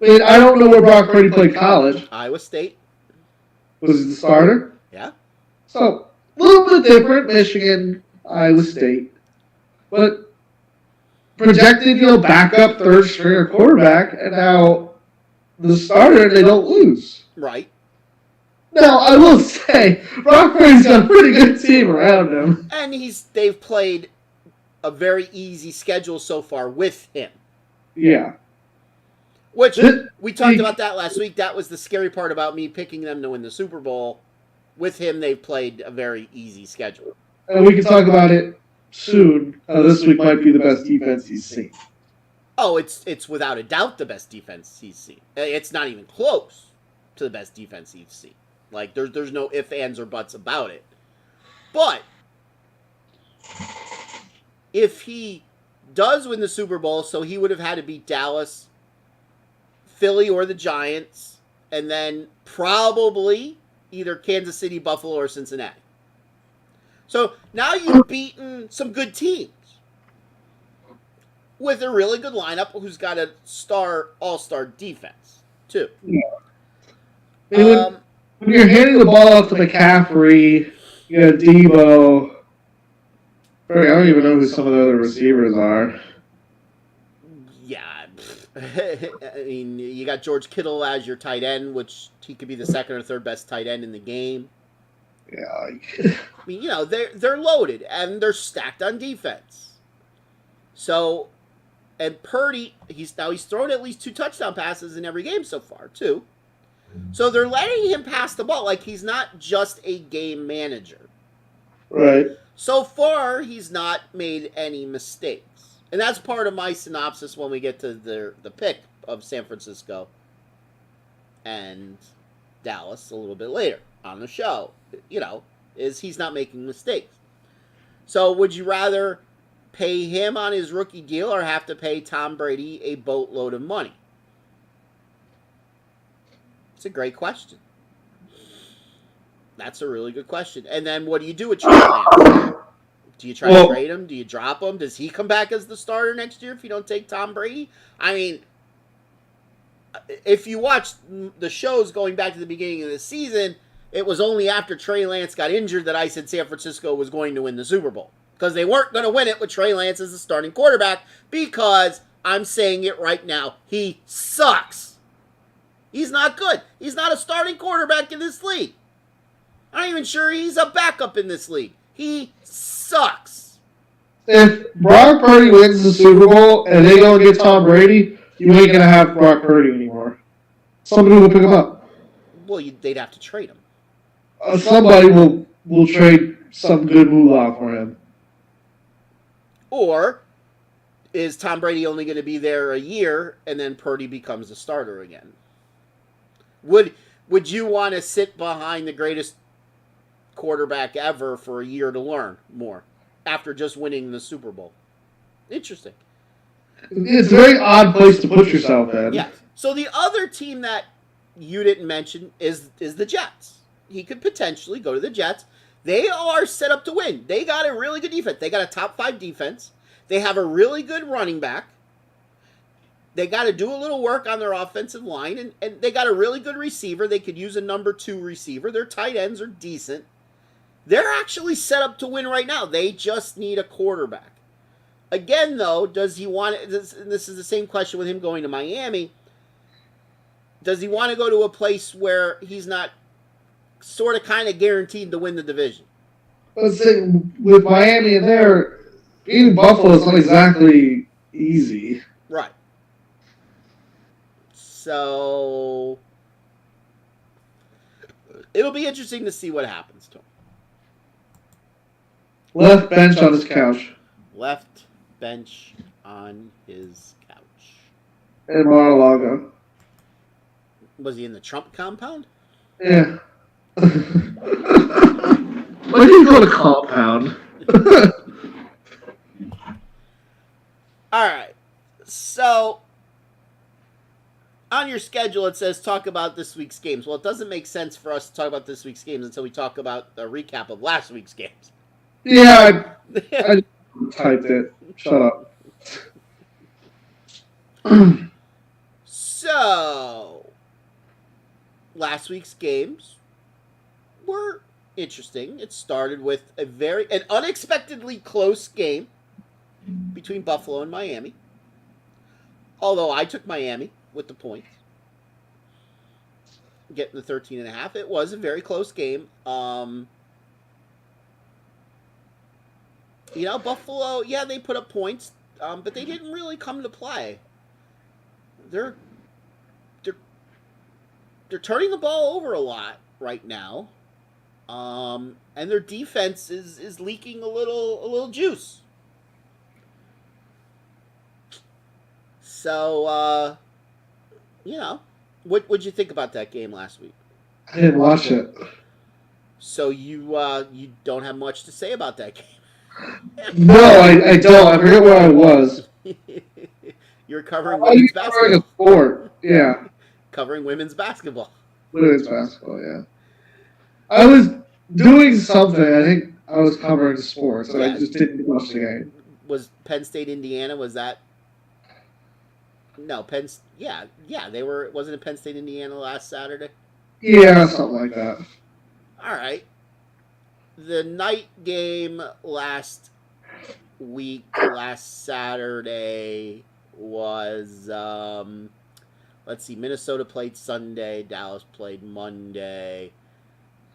I mean, I don't know where Brock Purdy played college. Iowa State. Was he the starter? Yeah. So, a little bit different. Michigan, Iowa State. But projected, backup third stringer quarterback, and now the starter, they don't lose. Right. Now, I will say, Brock Purdy's got a pretty good team around him. And they've played a very easy schedule so far with him. Yeah. Which, we talked about that last week. That was the scary part about me picking them to win the Super Bowl. With him, they've played a very easy schedule. And we can talk about it soon. This week might be the best defense he's seen. Oh, it's without a doubt the best defense he's seen. It's not even close to the best defense he's seen. Like, there's no ifs, ands, or buts about it. But if he does win the Super Bowl, so he would have had to beat Dallas, Philly, or the Giants, and then probably either Kansas City, Buffalo, or Cincinnati. So now you've beaten some good teams with a really good lineup who's got a all-star defense, too. Yeah. I mean, when you're handing the ball off to McCaffrey, you got Debo. I don't even know who some of the other receivers are. Yeah. I mean, you got George Kittle as your tight end, which he could be the second or third best tight end in the game. Yeah. I mean, they're loaded, and they're stacked on defense. So, and Purdy, he's thrown at least 2 touchdown passes in every game so far, too. So they're letting him pass the ball. Like, he's not just a game manager. Right. So far, he's not made any mistakes. And that's part of my synopsis when we get to the pick of San Francisco and Dallas a little bit later on the show. Is he's not making mistakes. So would you rather pay him on his rookie deal or have to pay Tom Brady a boatload of money? It's a great question. That's a really good question. And then what do you do with Trey Lance? Do you try to trade him? Do you drop him? Does he come back as the starter next year if you don't take Tom Brady? I mean, if you watch the shows going back to the beginning of the season, it was only after Trey Lance got injured that I said San Francisco was going to win the Super Bowl. Because they weren't going to win it with Trey Lance as the starting quarterback, because I'm saying it right now, he sucks. He's not good. He's not a starting quarterback in this league. I'm not even sure he's a backup in this league. He sucks. If Brock Purdy wins the Super Bowl and they go and get Tom Brady, you ain't going to have Brock Purdy anymore. Somebody will pick him up. Well, they'd have to trade him. Somebody will trade some good moolah for him. Or is Tom Brady only going to be there a year and then Purdy becomes a starter again? Would you want to sit behind the greatest quarterback ever for a year to learn more after just winning the Super Bowl? Interesting. It's a very odd place to put yourself in. Yeah. So the other team that you didn't mention is the Jets. He could potentially go to the Jets. They are set up to win. They got a really good defense. They got a top 5 defense. They have a really good running back. They got to do a little work on their offensive line, and they got a really good receiver. They could use a number 2 receiver. Their tight ends are decent. They're actually set up to win right now. They just need a quarterback. Again, though, does he want it? This is the same question with him going to Miami. Does he want to go to a place where he's not sort of kind of guaranteed to win the division? Let's say with Miami in there, beating Buffalo is not exactly easy. Right. So it'll be interesting to see what happens to him. Left bench on his couch. Left bench on his couch. In Mar-a-Lago. Was he in the Trump compound? Yeah. Why do you go to compound? All right. So on your schedule, it says talk about this week's games. Well, it doesn't make sense for us to talk about this week's games until we talk about a recap of last week's games. Yeah, I typed it. Shut up. So, last week's games were interesting. It started with an unexpectedly close game between Buffalo and Miami. Although I took Miami with the points. Getting the 13.5. It was a very close game. Buffalo, yeah, they put up points, but they didn't really come to play. They're turning the ball over a lot right now, and their defense is leaking a little juice. So, what'd you think about that game last week? I didn't watch it. So you don't have much to say about that game. No, I don't. I forget where I was. You're covering women's basketball. Covering a sport, yeah. Covering women's basketball. Women's basketball, yeah. I was doing something. I think I was covering sports, and I just didn't watch the game. Was Penn State, Indiana? Was that? No, Yeah, they were. Wasn't it Penn State, Indiana last Saturday? Yeah, something like that. All right. The night game last Saturday was, let's see, Minnesota played Sunday, Dallas played Monday,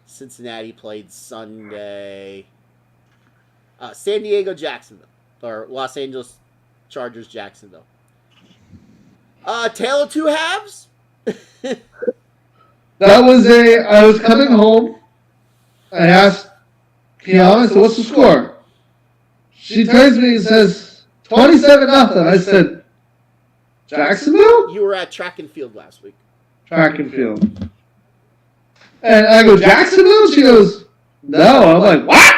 Cincinnati played Sunday, San Diego, Jacksonville, or Los Angeles Chargers, Jacksonville. Tale of two halves? I was coming home. I asked Kiana, so what's the score? She turns to me and says, 27-0. I said, Jacksonville? You were at track and field last week. Track and field. And I go, Jacksonville? She goes, no. I'm like, what?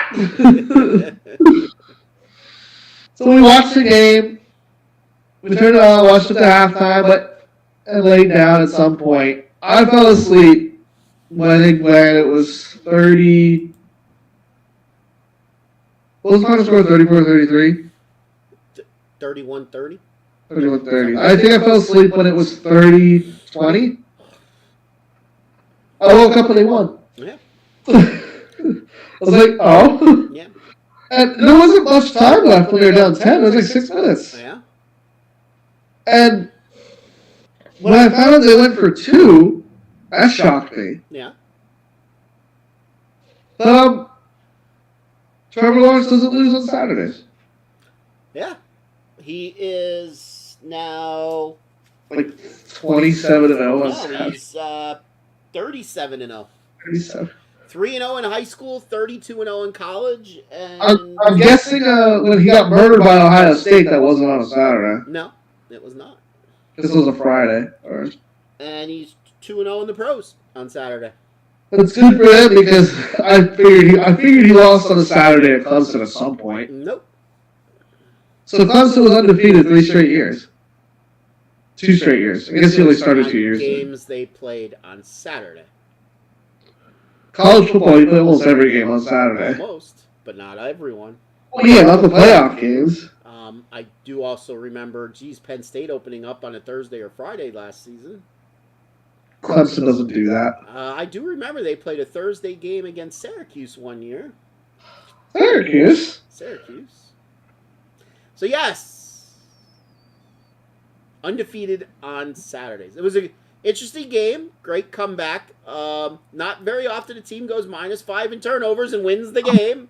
So we watched the game. We turned it on, watched it to halftime, but I laid down at some point. I fell asleep when it was 30. What was the final score? 34-33? 31-30? 31-30. I think I fell asleep when it was 30-20. I woke up and they won. Yeah. I was like, oh. Yeah. And there wasn't much time left when they were down 10. It was like 6 minutes. Yeah. And when I found out they went for 2, that shocked me. Yeah. Trevor Lawrence doesn't lose on Saturdays. Yeah. He is now Like 27-0 on no, Saturdays. he's 37-0. 37. 3-0 in high school, 32-0 in college, and I'm guessing when he got murdered by Ohio State, that wasn't on a Saturday. no, it was not. This was a Friday. And he's 2-0 in the pros on Saturday. That's good for him because I figured he lost on a Saturday at Clemson at some point. Nope. So Clemson was undefeated 3 straight years. 2 straight years. I guess he only started 2 years. Games they played on Saturday. College football, you play almost every game on Saturday. Almost, but not everyone. Well, yeah, not the playoff games. I do also remember, Penn State opening up on a Thursday or Friday last season. Clemson doesn't do that. I do remember they played a Thursday game against Syracuse one year. Syracuse? So yes, undefeated on Saturdays. It was a Interesting game. Great comeback. Not very often a team goes -5 in turnovers and wins the game.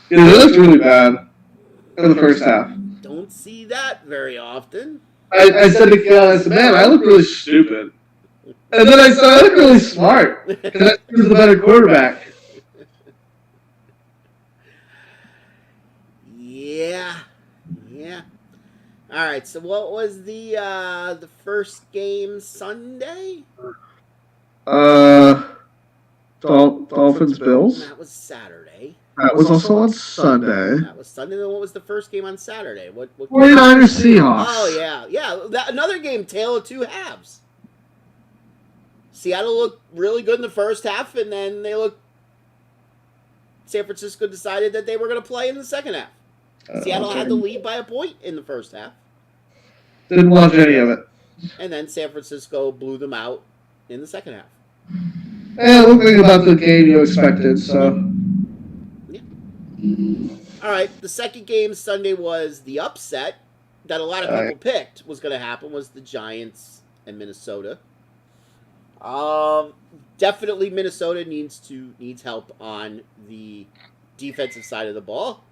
Yeah, they looked really bad in the first half. Don't see that very often. I said to Kel, I said, man, I look really stupid. And then I said, I look really smart. Because I was the better quarterback. Yeah. All right. So what was the first game Sunday? Dolphins Bills. That was Saturday. That was also on Sunday. That was Sunday. Then what was the first game on Saturday? What 49ers Seahawks. Oh yeah. Another game, tale of two halves. Seattle looked really good in the first half, and then San Francisco decided that they were going to play in the second half. Seattle had the lead by a point in the first half. Didn't watch any of it. And then San Francisco blew them out in the second half. Yeah, one thing about the game you expected, so. Yeah. All right, the second game Sunday was the upset that a lot of people picked was going to happen, was the Giants and Minnesota. Definitely Minnesota needs help on the defensive side of the ball.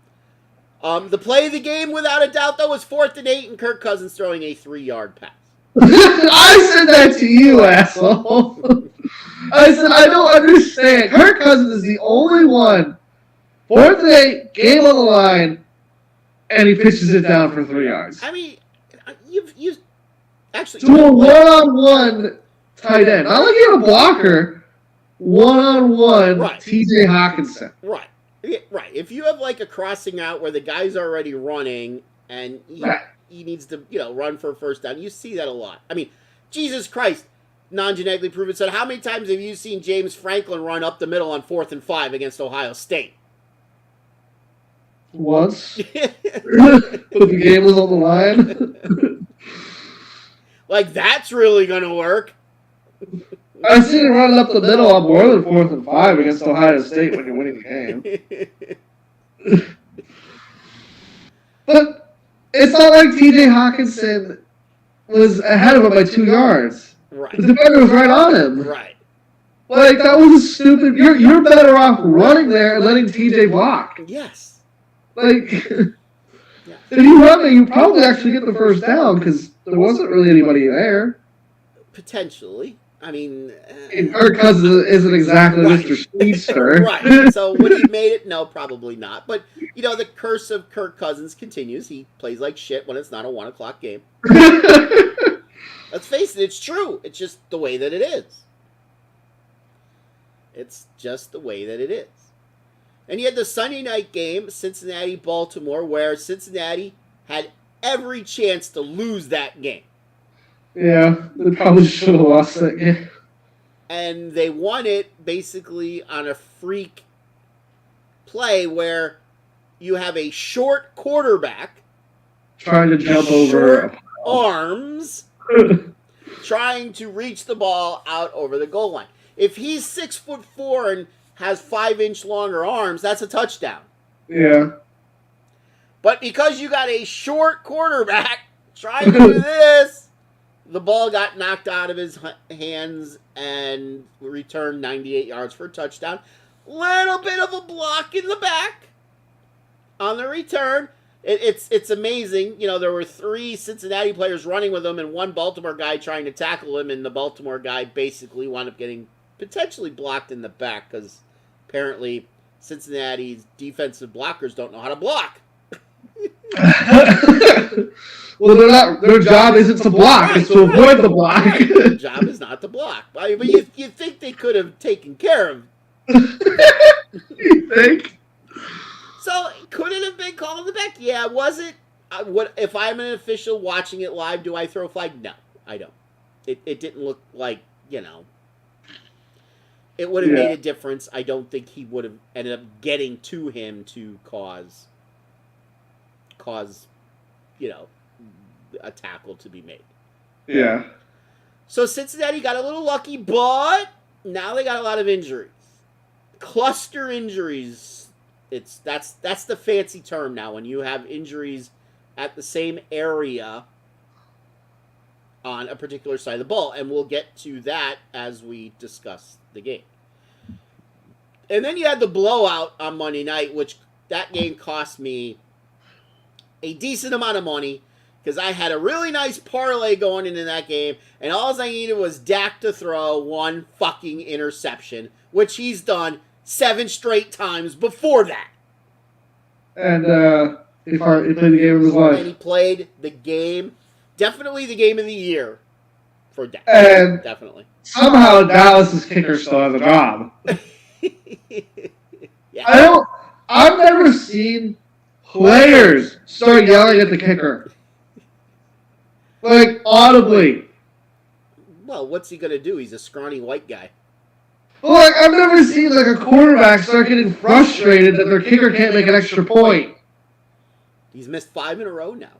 The play of the game, without a doubt, though, was 4th and 8, and Kirk Cousins throwing a 3-yard pass. I said that to you, asshole. I said, I don't understand. Kirk Cousins is the only one. 4th and 8, game on the line, and he pitches it down for 3 yards. I mean, you've actually... To a one-on-one tight end. Not like you're a blocker. One-on-one TJ Hawkinson. Right. Yeah, right. If you have like a crossing out where the guy's already running and he needs to, run for a first down, you see that a lot. I mean, Jesus Christ, non-genetically proven said, how many times have you seen James Franklin run up the middle on 4th and 5 against Ohio State? Once. But the game was on the line. Like, that's really going to work. I've seen it running up the middle on more than 4th and 5 against Ohio State when you're winning the game. But it's not like TJ Hawkinson was ahead of him by 2 yards. Right. The defender was right on him. Right. Like, that was a stupid... You're better off running there and letting TJ block. Yes. Like, if you run there, you probably actually get the first down because there wasn't really anybody there. Potentially. I mean... Kirk Cousins isn't exactly Mr. Speedster. Right. So would he have made it? No, probably not. But, the curse of Kirk Cousins continues. He plays like shit when it's not a 1 o'clock game. Let's face it, it's true. It's just the way that it is. It's just the way that it is. And you had the Sunday night game, Cincinnati-Baltimore, where Cincinnati had every chance to lose that game. Yeah, they probably should have lost that game. And they won it basically on a freak play where you have a short quarterback trying to jump over arms trying to reach the ball out over the goal line. If he's 6'4" and has 5-inch longer arms, that's a touchdown. Yeah. But because you got a short quarterback trying to do this, the ball got knocked out of his hands and returned 98 yards for a touchdown. Little bit of a block in the back on the return. It's amazing. There were 3 Cincinnati players running with him and 1 Baltimore guy trying to tackle him, and the Baltimore guy basically wound up getting potentially blocked in the back because apparently Cincinnati's defensive blockers don't know how to block. Well, their job isn't to block; it's to avoid the block. Their job is not to block. I mean, but you think they could have taken care of? You think? So could it have been called in the back? Yeah. Was it? What if I'm an official watching it live? Do I throw a flag? No, I don't. It didn't look like it would have made a difference. I don't think he would have ended up getting to him to cause a tackle to be made. Yeah. So Cincinnati got a little lucky, but now they got a lot of injuries. Cluster injuries. That's the fancy term now when you have injuries at the same area on a particular side of the ball, and we'll get to that as we discuss the game. And then you had the blowout on Monday night, which that game cost me a decent amount of money because I had a really nice parlay going into that game, and all I needed was Dak to throw one fucking interception, which he's done 7 straight times before that. And he played the game of his life. And he played the game, definitely the game of the year for Dak. And definitely. Somehow Dallas's kicker still has a job. Yeah. I've never seen players start yelling at the kicker. Like, audibly. Well, what's he going to do? He's a scrawny white guy. Well, like, I've never seen, like, a quarterback start getting frustrated that their kicker can't make an extra point. He's missed 5 in a row now.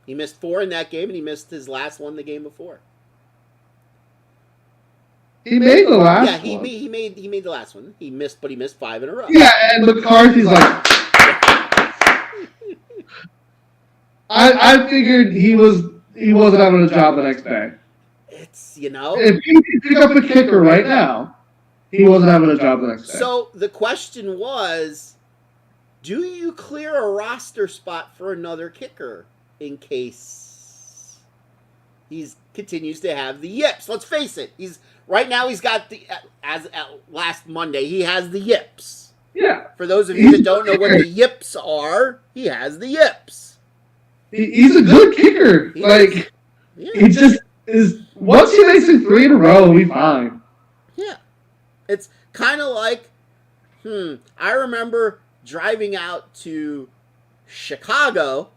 He missed 4 in that game, and he missed his last one the game before. He made the last one. Yeah, he made the last one. He missed 5 in a row. Yeah, and McCarthy's like... I figured he wasn't having a job the next day. It's, if he could pick up a kicker right now, he wasn't having a job the next day. So the question was, do you clear a roster spot for another kicker in case he continues to have the yips? Let's face it, right now he's got last Monday he has the yips. Yeah. For those of you that don't know what the yips are, he has the yips. He's a good kicker. He just is. Once he makes it 3 in a row, he'll be fine. Yeah, it's kind of like, I remember driving out to Chicago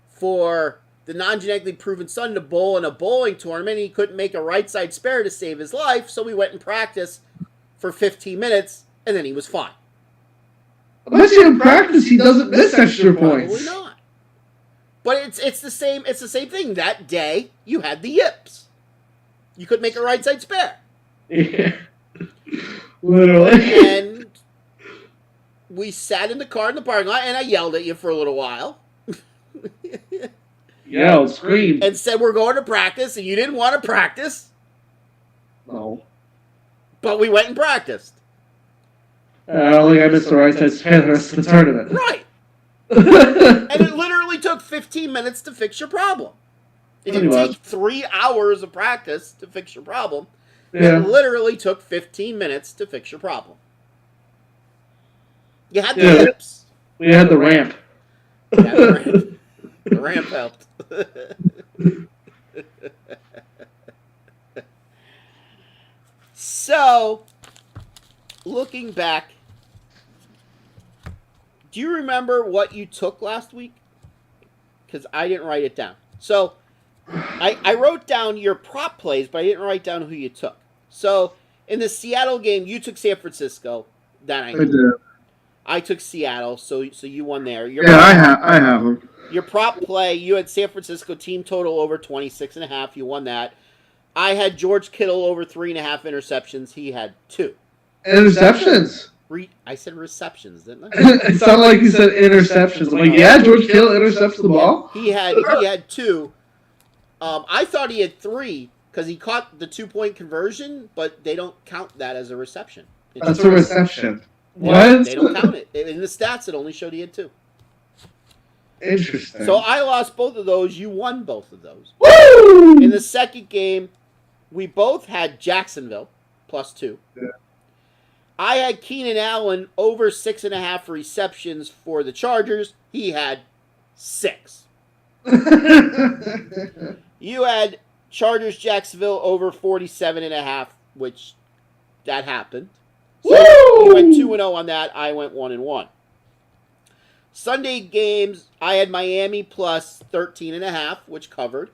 for the non-genetically proven son to bowl in a bowling tournament. He couldn't make a right side spare to save his life, so we went and practiced for 15 minutes, and then he was fine. Unless in practice he doesn't miss extra points. Probably not. But it's the same. It's the same thing. That day you had the yips. You couldn't make a right side spare. Yeah. Literally. And we sat in the car in the parking lot, and I yelled at you for a little while. Yelled, screamed, and said we're going to practice, and you didn't want to practice. No. But we went and practiced. I don't think I missed the right side spare the rest of the tournament. Right. And it literally took 15 minutes to fix your problem. It didn't take 3 hours of practice to fix your problem. Yeah. It literally took 15 minutes to fix your problem. You had the yips. We had the ramp. Yeah, the ramp. The ramp helped. So, looking back, do you remember what you took last week? Because I didn't write it down. So, I wrote down your prop plays, but I didn't write down who you took. So, in the Seattle game, you took San Francisco. That I did. I took Seattle, so you won there. I have them. Your prop play, you had San Francisco team total over 26.5. You won that. I had George Kittle over 3.5 interceptions. He had 2. Interceptions? I said receptions, didn't I? It sounded like you said interceptions. I'm like, yeah, George Kittle intercepts the ball. He had 2. I thought he had 3 because he caught the 2-point conversion, but they don't count that as a reception. That's a reception. What? They don't count it. In the stats, it only showed he had 2. Interesting. So I lost both of those. You won both of those. Woo! In the second game, we both had Jacksonville +2. Yeah. I had Keenan Allen over 6.5 receptions for the Chargers. He had 6. You had Chargers Jacksonville over 47.5, which that happened. So you went 2-0 on that. I went 1-1. Sunday games, I had Miami +13.5, which covered.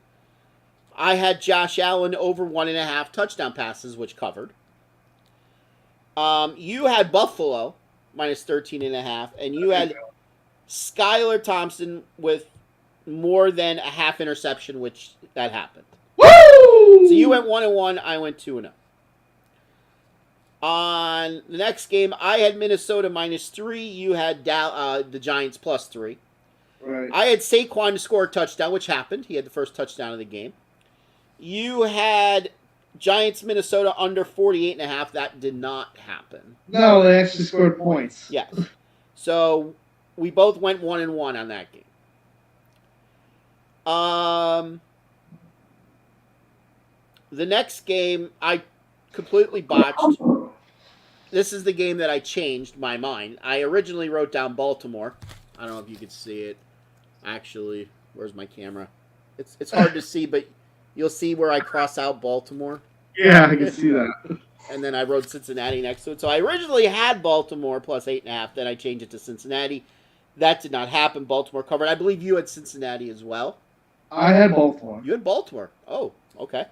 I had Josh Allen over 1.5 touchdown passes, which covered. You had Buffalo -13.5, and you had Skylar Thompson with more than a half interception, which that happened. Woo! So you went 1-1, I went 2-0. On the next game, I had Minnesota -3. You had the Giants +3. Right. I had Saquon to score a touchdown, which happened. He had the first touchdown of the game. You had Giants Minnesota under 48.5. That did not happen. No, they actually scored points. Yes. So we both went 1-1 on that game. The next game I completely botched. This is the game that I changed my mind. I originally wrote down Baltimore. I don't know if you could see it. Actually, where's my camera? It's hard to see, but you'll see where I cross out Baltimore. Yeah, I can see that. And then I wrote Cincinnati next to it. So I originally had Baltimore plus 8.5. Then I changed it to Cincinnati. That did not happen. Baltimore covered. I believe you had Cincinnati as well. I had Baltimore. You had Baltimore. Oh, okay.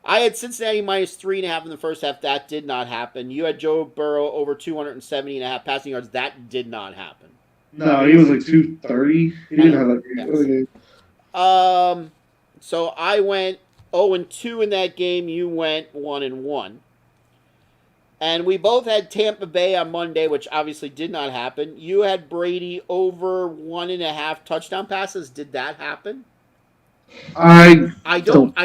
I had Cincinnati minus 3.5 in the first half. That did not happen. You had Joe Burrow over 270.5 passing yards. That did not happen. No, he was like 230. He didn't have that great game. So I went 0-2 in that game. You went 1-1. And we both had Tampa Bay on Monday, which obviously did not happen. You had Brady over 1.5 touchdown passes. Did that happen? I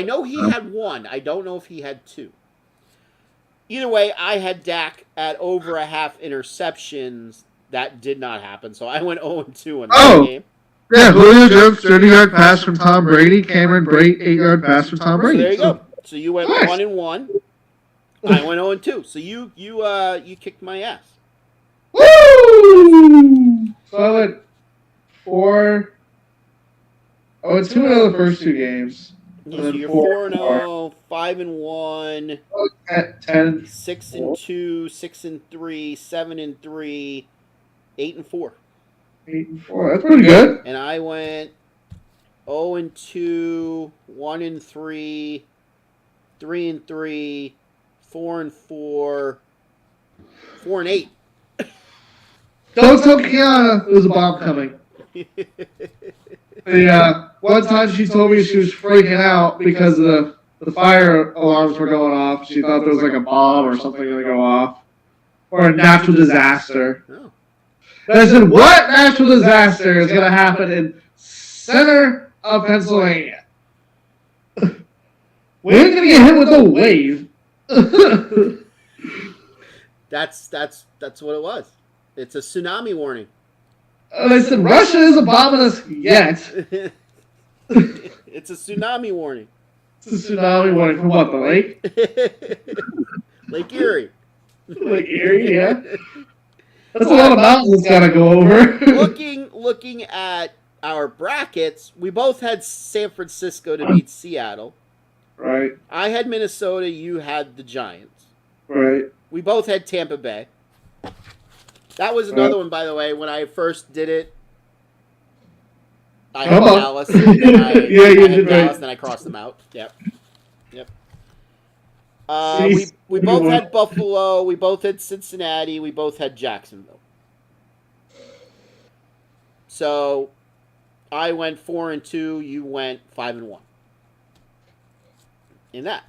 know he had one. I don't know if he had two. Either way, I had Dak at over 1/2 interceptions. That did not happen. So I went 0-2 in that game. Yeah, Julio Jones, 30-yard pass from Tom Brady. Cameron Brate, 8-yard pass from Tom Brady. So there you go. So you went Nice. 1-1. I went 0-2. So you kicked my ass. Woo! So I went 4. I went 2-0 the first two games. So you're 4-0, 5-1, 10. 6-2, 6-3, 7-3, 8-4. 8-4. That's pretty good. And I went 0-2, 1-3, 3-3, 4-4, 4-8. Don't tell Kiana there was a bomb coming. One time she told me she was freaking out because the fire alarms were going off. She thought there was like a bomb or something going to go off. Or a natural disaster. Oh. And I said, what natural disaster is going to happen in center of Pennsylvania? We ain't going to get hit with a wave. That's what it was. It's a tsunami warning. And I said, Russia isn't bombing us yet. It's a tsunami warning. It's a tsunami warning from what, the lake? Lake Erie. Lake Erie, yeah. That's a lot of mountains it's got to go over. looking at our brackets, we both had San Francisco to beat Seattle. Right. I had Minnesota. You had the Giants. Right. We both had Tampa Bay. That was another one, by the way. When I first did it, I had Dallas. And then I had Dallas, then I crossed them out. Yep. We both had Buffalo. We both had Cincinnati. We both had Jacksonville. So I went 4-2. You went 5-1. In that.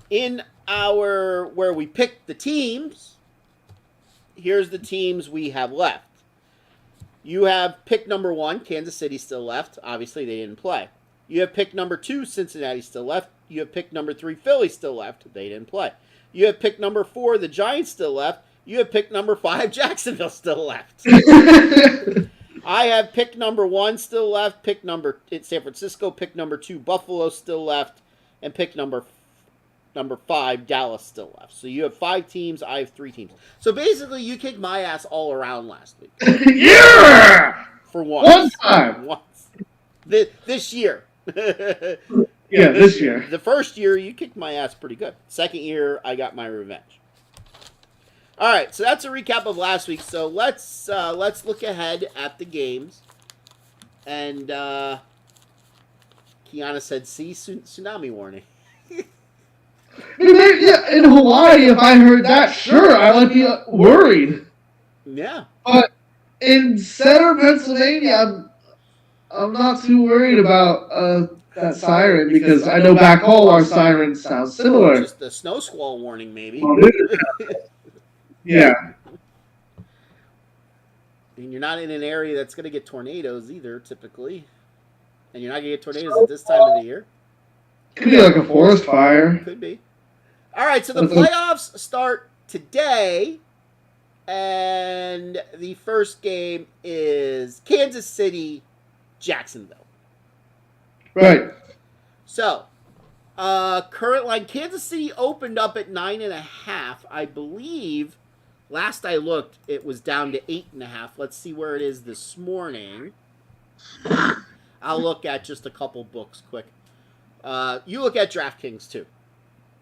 In our where we picked the teams. Here's the teams we have left. You have pick number 1, Kansas City still left. Obviously, they didn't play. You have pick number 2, Cincinnati still left. You have pick number 3, Philly still left. They didn't play. You have pick number 4, the Giants still left. You have pick number 5, Jacksonville still left. I have pick number 1 still left. San Francisco. Pick number 2, Buffalo still left. And pick number 5, Dallas still left. So you have 5 teams. I have 3 teams. So basically, you kicked my ass all around last week. Yeah! For once. One time. Once. This year. Yeah, this year. The first year, you kicked my ass pretty good. Second year, I got my revenge. All right, so that's a recap of last week. So let's look ahead at the games. And Kiana said, "See, tsunami warning." Yeah, in Hawaii, if I heard that, sure, I might be worried. Yeah. But in center Pennsylvania, I'm not too worried about that siren because I know back home our sirens sound similar. Just a snow squall warning, maybe. Yeah. And you're not in an area that's going to get tornadoes either, typically. And you're not going to get tornadoes at this time of the year. Could be like a forest fire. Could be. All right, so the playoffs start today. And the first game is Kansas City, Jacksonville. Right. So, current line, Kansas City opened up at 9.5. I believe, last I looked, it was down to 8.5. Let's see where it is this morning. I'll look at just a couple books quick. You look at DraftKings too.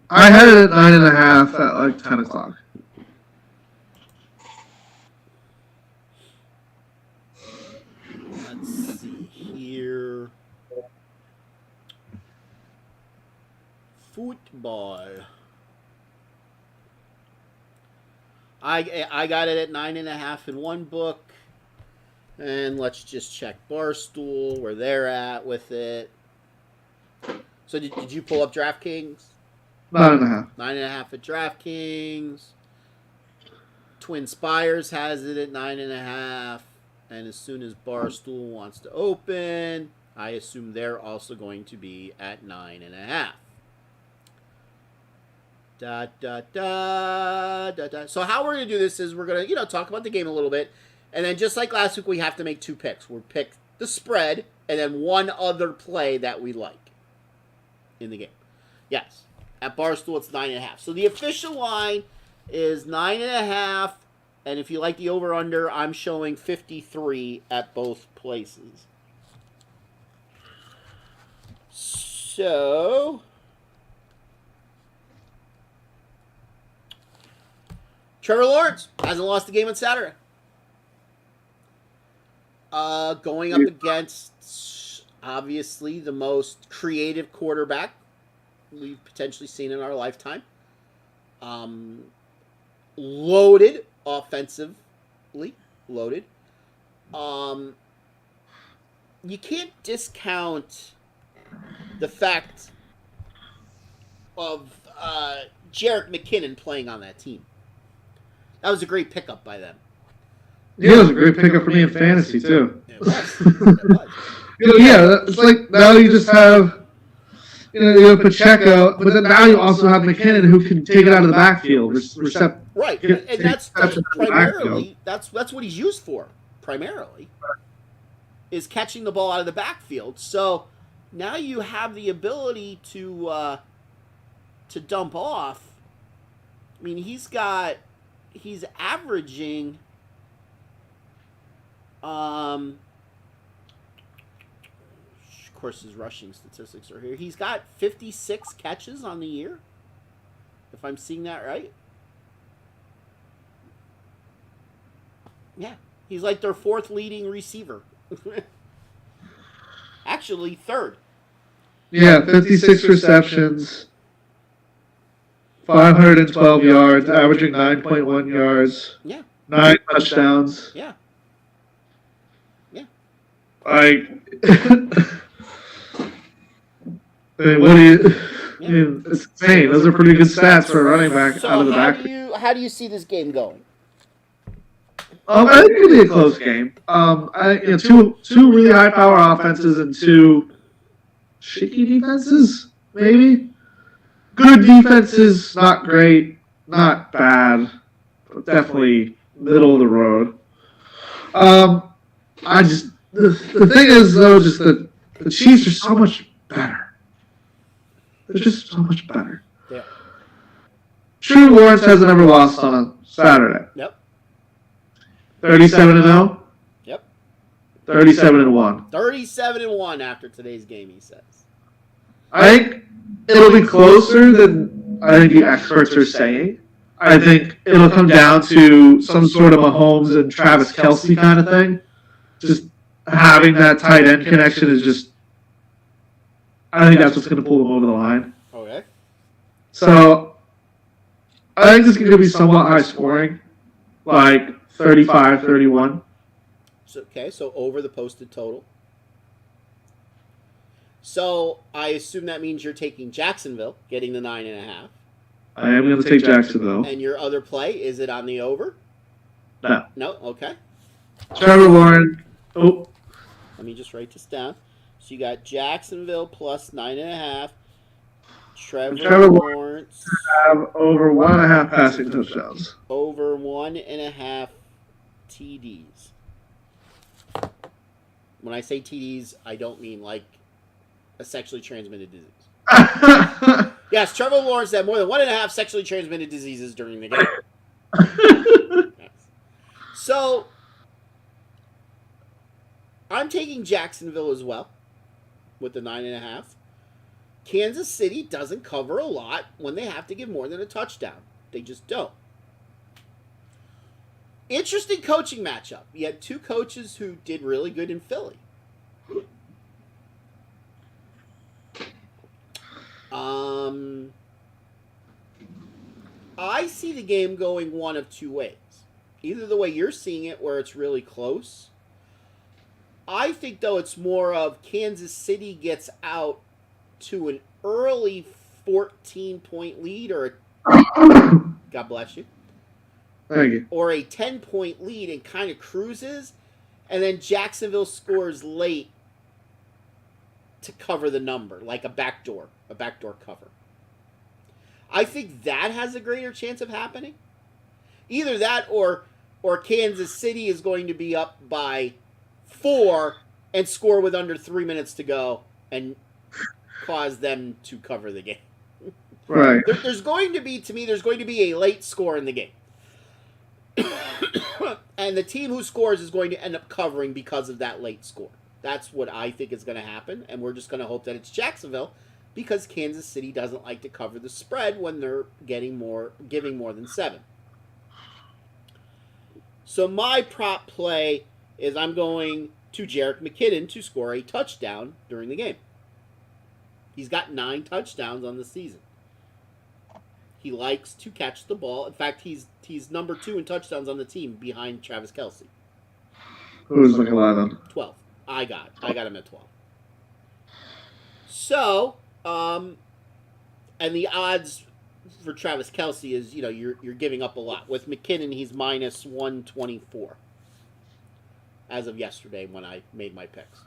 I had it at 9.5 at like 10 o'clock. Let's see here. Football. I got it at 9.5 in one book. And let's just check Barstool, where they're at with it. So did you pull up DraftKings? 9.5. 9.5 at DraftKings. Twin Spires has it at 9.5. And as soon as Barstool wants to open, I assume they're also going to be at 9.5. So how we're going to do this is we're going to, talk about the game a little bit. And then just like last week, we have to make two picks. We'll pick the spread and then one other play that we like in the game. Yes. At Barstool, it's 9.5. So the official line is 9.5. And if you like the over-under, I'm showing 53 at both places. So Trevor Lawrence hasn't lost a game on Saturday. Going up against, obviously, the most creative quarterback we've potentially seen in our lifetime. Loaded offensively. Loaded. You can't discount the fact of Jerick McKinnon playing on that team. That was a great pickup by them. Yeah, it was a great pickup for me in fantasy, too. It was. It was. Yeah, it's like now you just have, you have Pacheco, but then now you also have McKinnon who can take it out of the backfield. Right, and that's primarily, that's what he's used for, primarily, is catching the ball out of the backfield. So now you have the ability to dump off. I mean, he's averaging, of course his rushing statistics are here. He's got 56 catches on the year, if I'm seeing that right. Yeah, he's like their fourth leading receiver. Actually, third. Yeah, 56 receptions, 512 yards, averaging 9.1 yards. Yeah. 9 touchdowns. Yeah. Yeah. I mean, what do you? I mean, it's insane. Those are pretty good stats for a running back So out of the back. how do you see this game going? I think it'll be a close game. Two really high power offenses and two shaky defenses, maybe. Good defenses, not great, not bad, but definitely middle of the road. The thing is though, just that the Chiefs are so much better. They're just so much better. Yeah. True Lawrence hasn't ever lost on a Saturday. Yep. 37-0. Yep. 37-1. 37-1 after today's game, he says. I think it'll be closer than I think the experts are saying. I think it'll come down to some sort of Mahomes and Travis Kelce kind of thing. Just having that tight end connection is just, I think that's what's going to pull them over the line. Okay. So I think this is going to be somewhat high scoring, like 35-31. So over the posted total. So I assume that means you're taking Jacksonville, getting the 9.5. I am going to take Jacksonville. And your other play, is it on the over? No. No? Okay. Trevor Lawrence. Oh, Let me just write this down. So you got Jacksonville plus 9.5. Trevor Lawrence have over 1.5 passing touchdowns. over 1.5 TDs. When I say TDs, I don't mean like a sexually transmitted disease. Yes, Trevor Lawrence had more than 1.5 sexually transmitted diseases during the game. Yes. So, I'm taking Jacksonville as well with the 9.5. Kansas City doesn't cover a lot when they have to give more than a touchdown. They just don't. Interesting coaching matchup. You had two coaches who did really good in Philly. I see the game going one of two ways. Either the way you're seeing it, where it's really close. I think, though, it's more of Kansas City gets out to an early 14-point lead, or God bless you. Thank you. Or a 10-point lead and kind of cruises, and then Jacksonville scores late to cover the number, like a backdoor cover. I think that has a greater chance of happening. Either that or Kansas City is going to be up by 4 and score with under 3 minutes to go and cause them to cover the game. Right. There's going to be a late score in the game. And the team who scores is going to end up covering because of that late score. That's what I think is going to happen, and we're just going to hope that it's Jacksonville, because Kansas City doesn't like to cover the spread when they're giving more than 7. So my prop play is I'm going to Jerick McKinnon to score a touchdown during the game. He's got 9 touchdowns on the season. He likes to catch the ball. In fact, he's number 2 in touchdowns on the team behind Travis Kelce. Who's like 11? 12. I got him at 12. So, and the odds for Travis Kelce is, you're giving up a lot. With McKinnon, he's minus 124 as of yesterday when I made my picks.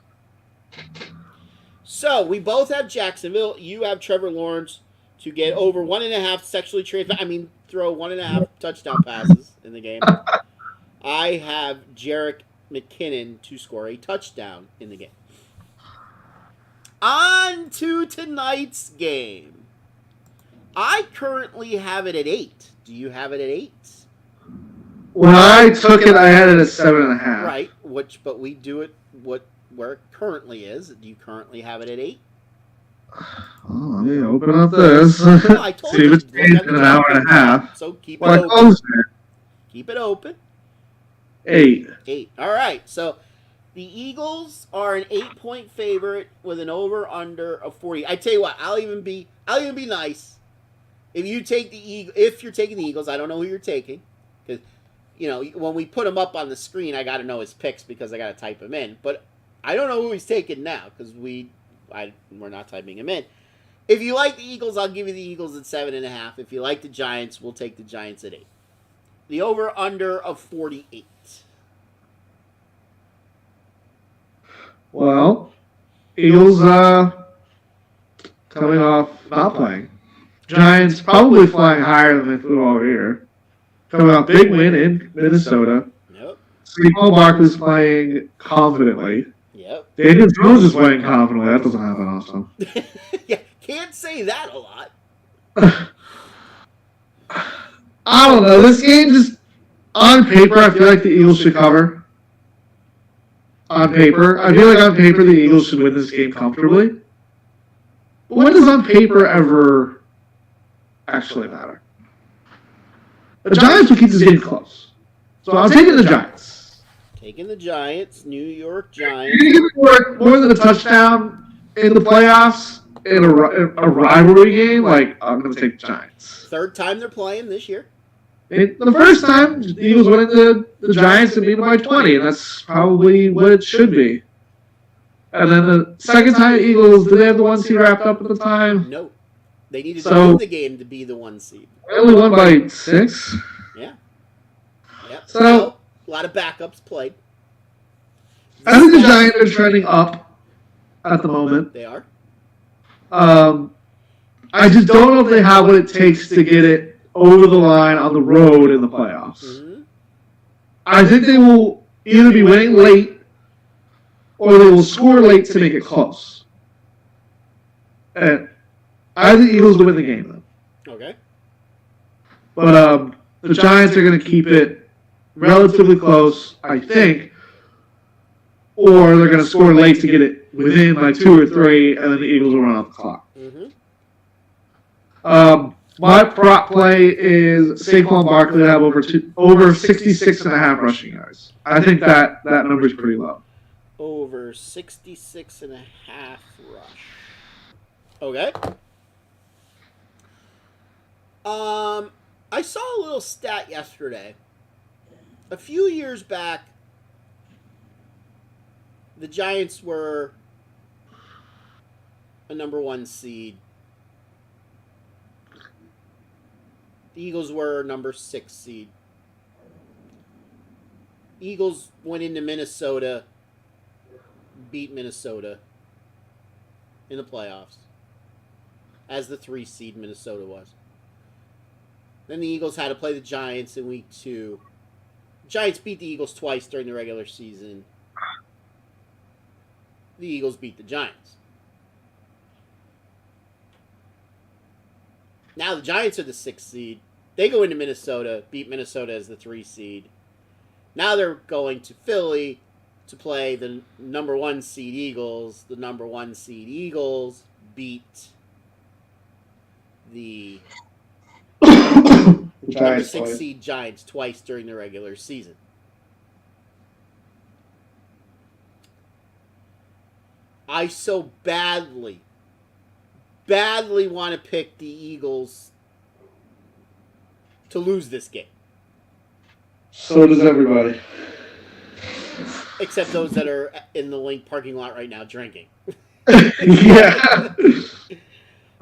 So, we both have Jacksonville. You have Trevor Lawrence to get over 1.5 sexually transmitted. Throw 1.5 touchdown passes in the game. I have Jerick McKinnon to score a touchdown in the game. On to tonight's game. I currently have it at 8. Do you have it at 8? When I took it, I had it at 7.5. Right, but we do it where it currently is. Do you currently have it at 8? Oh, let me open up this. Well, I told See you. if it's in an hour and a half. So keep Well, it I open. closed it. Keep it open. 8. 8. All right. So the Eagles are an 8-point favorite with an over/under of 40. I tell you what, I'll even be nice. If you're taking the Eagles, I don't know who you're taking, because when we put him up on the screen, I got to know his picks because I got to type him in. But I don't know who he's taking now because we're not typing him in. If you like the Eagles, I'll give you the Eagles at 7.5. If you like the Giants, we'll take the Giants at 8. The over/under of 48. Well, Eagles coming off not playing. Giants probably flying higher than they flew over here. Coming off big win in Minnesota. Yep. Saquon Barkley's playing confidently. Yep. Daniel Jones is playing confidently. That doesn't happen often. Yeah, can't say that a lot. I don't know. This game just, on paper, I feel like the Eagles should cover. On paper. I feel like on paper the Eagles should win this game comfortably. But when does on paper ever actually matter? The Giants will keep this game close. So I'm taking the Giants. Taking the Giants, New York Giants. You're going to give me more than a touchdown in the playoffs in a rivalry game? Like, I'm going to take the Giants. Third time they're playing this year. The first time, the Eagles went into the Giants and beat them by 20, and that's probably what it should be. And then the second time, Eagles, did they have the 1 seed wrapped up at the time? No. They needed to win the game to be the 1 seed. They only won by 6? Yeah. Yep. So, a lot of backups played. I think the Giants are trending up at the moment. They are. I just don't know if they have what it takes to get it over the line on the road in the playoffs. Mm-hmm. I think they will either be winning late or they will score late to make it close. And I think the Eagles will win the game, though. Okay. But the Giants are going to keep it relatively close, I think, or they're going to score late to get it within like 2 or 3, and then the Eagles will run out the clock. Mm-hmm. My prop play is Saquon Barkley to have over 66.5 rushing yards. I think that number is pretty low. Over 66.5 rush. Okay. I saw a little stat yesterday. A few years back, the Giants were a number 1 seed. The Eagles were number 6 seed. Eagles went into Minnesota, beat Minnesota in the playoffs, as the 3 seed Minnesota was. Then the Eagles had to play the Giants in week 2. Giants beat the Eagles twice during the regular season. The Eagles beat the Giants. Now the Giants are the 6th seed. They go into Minnesota, beat Minnesota as the 3 seed. Now they're going to Philly to play the number 1 seed Eagles. The number 1 seed Eagles beat the number 6 seed Giants twice during the regular season. I so badly want to pick the Eagles to lose this game. So does everybody. Except those that are in the Link parking lot right now drinking. Yeah.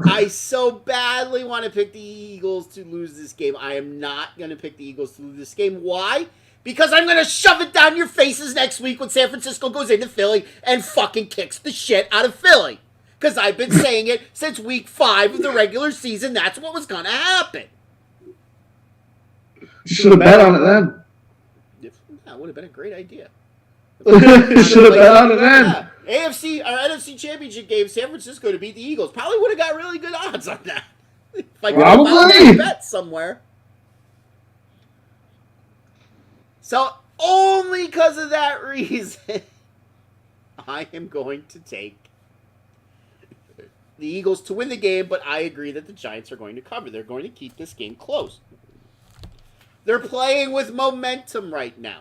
I so badly want to pick the Eagles to lose this game. I am not going to pick the Eagles to lose this game. Why? Because I'm going to shove it down your faces next week when San Francisco goes into Philly and fucking kicks the shit out of Philly. Because I've been saying it since week 5 of the regular season. That's what was going to happen. You should have bet on it then. That would have been a great idea. You should have bet on it then. Yeah. AFC or NFC Championship game, San Francisco to beat the Eagles. Probably would have got really good odds on that. If I could have found a bet somewhere. So only because of that reason, I am going to take the Eagles to win the game, but I agree that the Giants are going to cover. They're going to keep this game close. They're playing with momentum right now.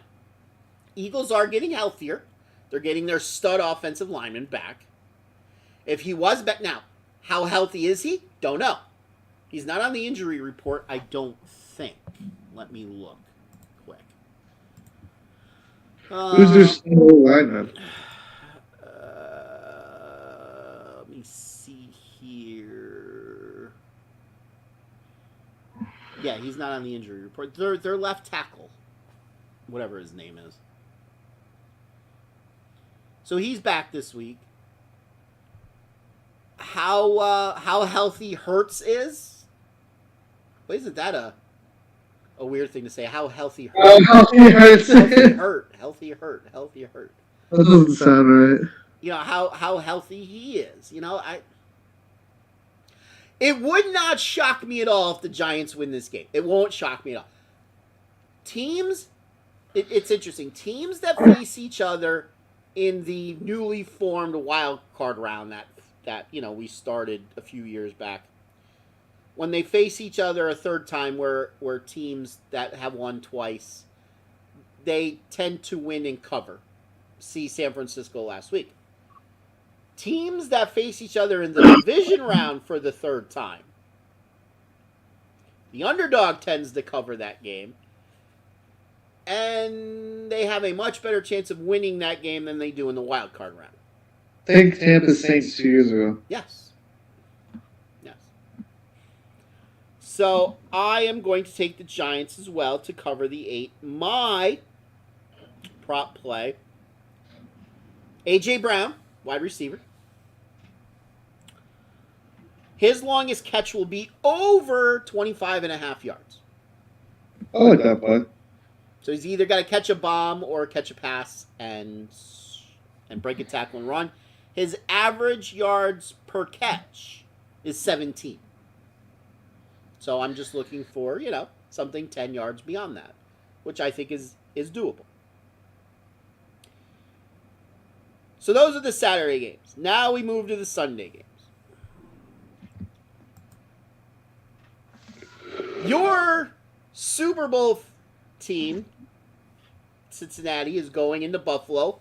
Eagles are getting healthier. They're getting their stud offensive lineman back. If he was back now, how healthy is he? Don't know. He's not on the injury report, I don't think. Let me look quick. Who's their star lineman? Let me see here. Yeah, he's not on the injury report. Their left tackle, whatever his name is. So he's back this week. How healthy Hurts is? But isn't that a weird thing to say? How healthy Hurts? Healthy Hurts. Healthy hurt. That doesn't sound right. You know how healthy he is. You know, it would not shock me at all if the Giants win this game. It won't shock me at all. Teams, it's interesting. Teams that face each other in the newly formed wild card round that we started a few years back, when they face each other a third time, where teams that have won twice, they tend to win and cover. See San Francisco last week. Teams that face each other in the division round for the third time, the underdog tends to cover that game, and they have a much better chance of winning that game than they do in the wild card round. Think Tampa Saints 2 years ago. Yes. So I am going to take the Giants as well to cover the 8. My prop play A.J. Brown, wide receiver. His longest catch will be over 25.5 yards. I like that play. So he's either got to catch a bomb or catch a pass and break a tackle and run. His average yards per catch is 17. So I'm just looking for, something 10 yards beyond that, which I think is doable. So those are the Saturday games. Now we move to the Sunday games. Your Super Bowl team, Cincinnati, is going into Buffalo.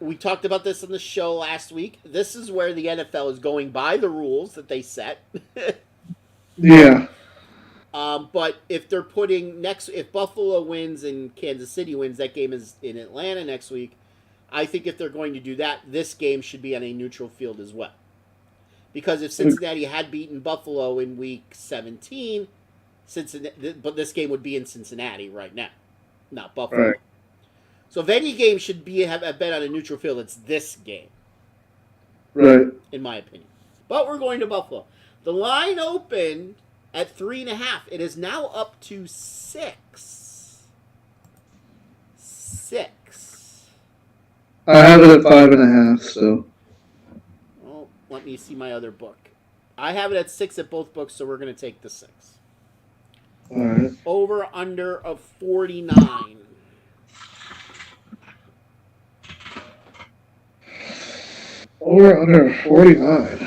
We talked about this on the show last week. This is where the NFL is going by the rules that they set. Yeah. But if they're if Buffalo wins and Kansas City wins, that game is in Atlanta next week. I think if they're going to do that, this game should be on a neutral field as well. Because if Cincinnati had beaten Buffalo in Week 17, but this game would be in Cincinnati right now, not Buffalo. Right. So if any game should have been on a neutral field, it's this game. Right. In my opinion. But we're going to Buffalo. The line opened at 3.5. It is now up to 6. 6. I have it at 5.5, so. Well, let me see my other book. I have it at 6 at both books, so we're going to take the 6. All right. Over under of 49. Over under 49.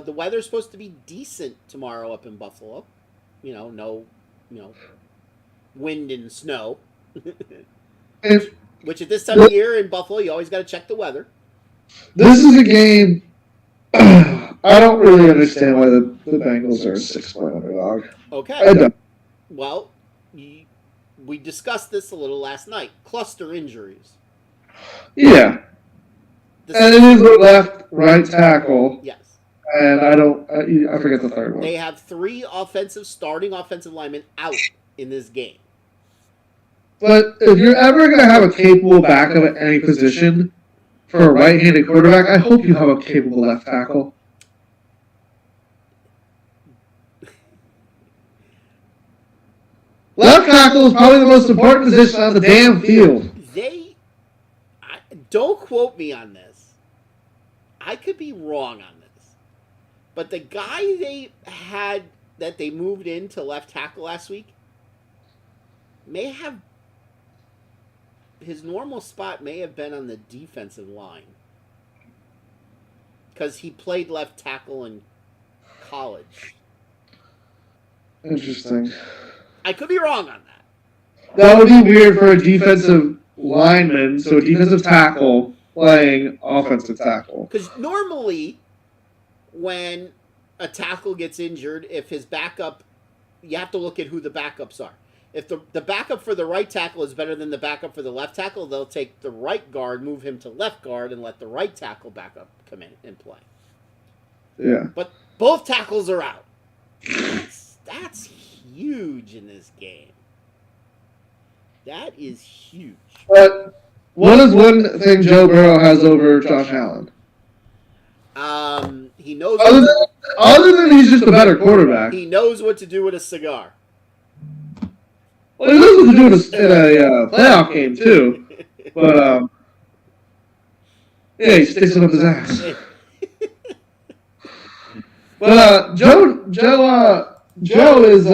The weather's supposed to be decent tomorrow up in Buffalo. No, wind and snow. Which at this time of year in Buffalo, you always got to check the weather. This is a game. I don't really understand why the Bengals are a 6-point underdog. Okay. I don't. Well, we discussed this a little last night. Cluster injuries. Yeah. And it is the left, right tackle. Yes. And I forget the third one. They have 3 starting offensive linemen out in this game. But if you're ever going to have a capable backup at any position for a right-handed quarterback, I hope you have a capable left tackle. Left tackle is probably the most important position on the damn field. Don't quote me on this. I could be wrong on this. But the guy they had that they moved into left tackle last week may have his normal spot may have been on the defensive line. Because he played left tackle in college. Interesting. I could be wrong on that. That would be weird for a defensive lineman, so a defensive tackle playing offensive tackle. Because normally, when a tackle gets injured, if his backup, you have to look at who the backups are. If the backup for the right tackle is better than the backup for the left tackle, they'll take the right guard, move him to left guard, and let the right tackle backup come in and play. Yeah. But both tackles are out. That's huge in this game. That is huge. But what is one thing Joe Burrow has over Josh Allen? He knows. Other than he's just a better quarterback. He knows what to do with a cigar. Well, he knows what to do in a playoff game too. But yeah, he sticks it up his ass. But Joe is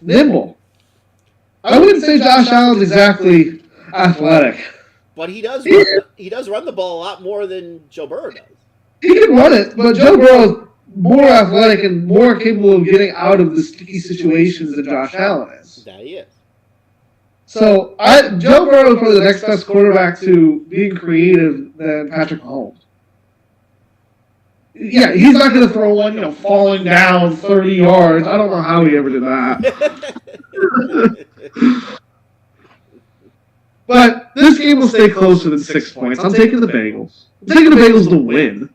nimble. I wouldn't say Josh Allen's exactly athletic. But he does run the ball a lot more than Joe Burrow does. He can run it, but Joe Burrow is more athletic and more capable of getting out of the sticky situations than Josh Allen is. That he is. So Joe Burrow is probably the next best quarterback to being creative than Patrick Mahomes. Yeah, he's not going to throw one, falling down 30 yards. I don't know how he ever did that. But this game will stay closer than 6 points. I'm taking the Bengals. I'm taking the Bengals to win.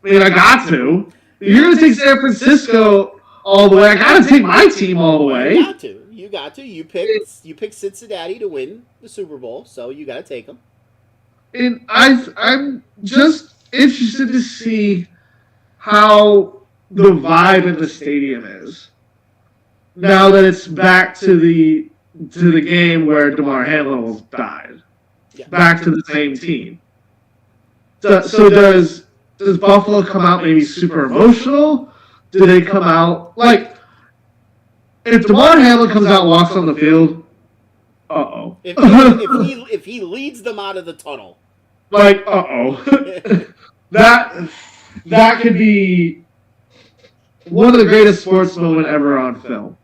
I mean, I got to. If you're going to take San Francisco all the way, I got to take my team all the way. You got to. You got to. You picked Cincinnati to win the Super Bowl, so you got to take them. And I'm just interested to see how the vibe in the stadium is now that it's back to the game where DeMar Hamlin died. Yeah. Back to the same team. So does Buffalo come out maybe super emotional? Do they come out like if DeMar Hamlin comes out and walks on the field? If he leads them out of the tunnel, like that could be one of the greatest sports moments ever on film.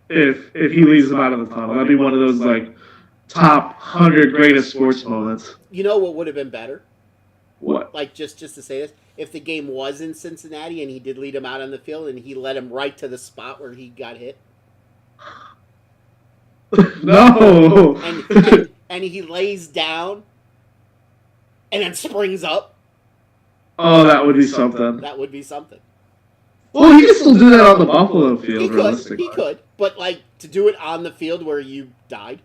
If he leads them out of the tunnel, that'd be one of those like top 100 greatest sports moments. You know what would have been better? What? Like just to say this, if the game was in Cincinnati and he did lead him out on the field and he led him right to the spot where he got hit. No. And he lays down and then springs up. Oh, that would be something. That would be something. Well, he can still do that on the Buffalo field, realistically. He could. But, like, to do it on the field where you died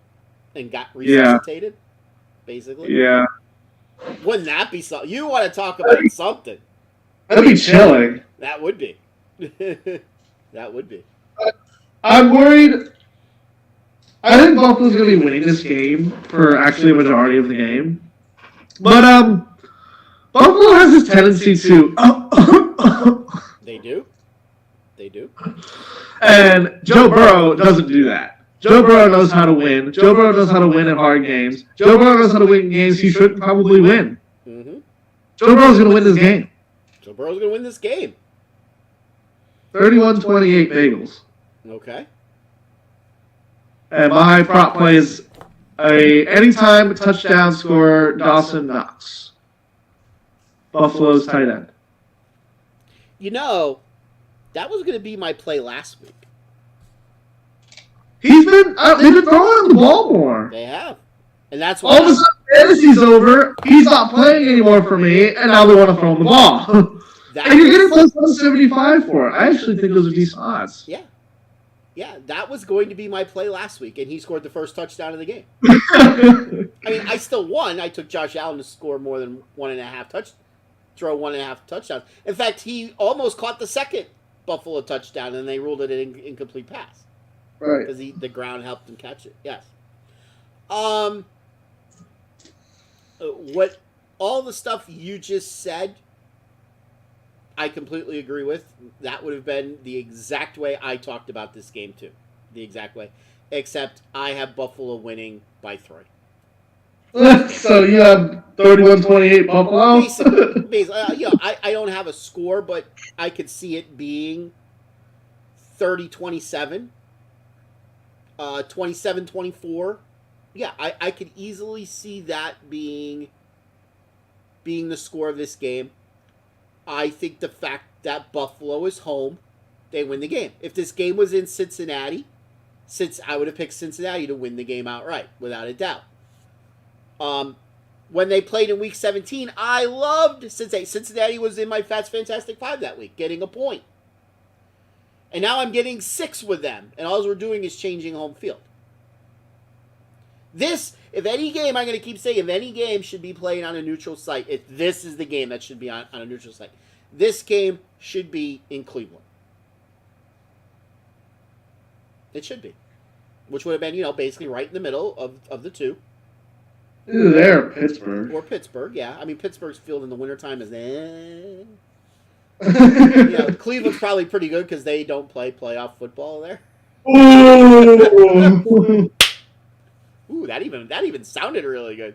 and got resuscitated, basically. Yeah. Wouldn't that be something? You want to talk about something. That'd be chilling. That would be. That would be. I'm worried. I think Buffalo's going to be winning this game for actually a majority of the game. But, Buffalo has this tendency to... They do. They do. And Joe Burrow doesn't do that. Joe Burrow knows how to win. Joe Burrow knows how to win in hard games. Joe Burrow knows how to win games he shouldn't probably win. Mm-hmm. Joe Burrow's going to win this game. Joe Burrow's going to win this game. 31-28 Bagels. Okay. And my prop play is a anytime touchdown scorer, Dawson Knox. Buffalo's tight end. You know, that was going to be my play last week. They've been throwing him the ball more. They have. And that's why. All of a sudden, fantasy's over. He's not playing anymore for me, and now they want to throw him the ball. And you're getting plus 175 for it. I actually think those are decent odds. Yeah. Yeah, that was going to be my play last week, and he scored the first touchdown of the game. I mean, I still won. I took Josh Allen to score more than 1.5 touchdowns. In fact, he almost caught the second Buffalo touchdown, and they ruled it an incomplete pass. Right. Because the ground helped him catch it. Yes. What all the stuff you just said, I completely agree with. That would have been the exact way I talked about this game too. The exact way. Except I have Buffalo winning by 3. So you have 31-28 Buffalo? Basically, I don't have a score, but I could see it being 30-27, 27-24. Yeah, I could easily see that being the score of this game. I think the fact that Buffalo is home, they win the game. If this game was in Cincinnati, I would have picked Cincinnati to win the game outright, without a doubt. When they played in Week 17, I loved Cincinnati. Cincinnati was in my Phatts Fantastic 5 that week, getting a point. And now I'm getting 6 with them, and all we're doing is changing home field. This, if any game, I'm going to keep saying, if any game should be played on a neutral site, this is the game that should be on a neutral site. This game should be in Cleveland. It should be. Which would have been, basically right in the middle of the two. Either there or Pittsburgh. Or Pittsburgh, yeah. I mean, Pittsburgh's field in the wintertime is Cleveland's probably pretty good because they don't play playoff football there. Ooh. Ooh, that even sounded really good.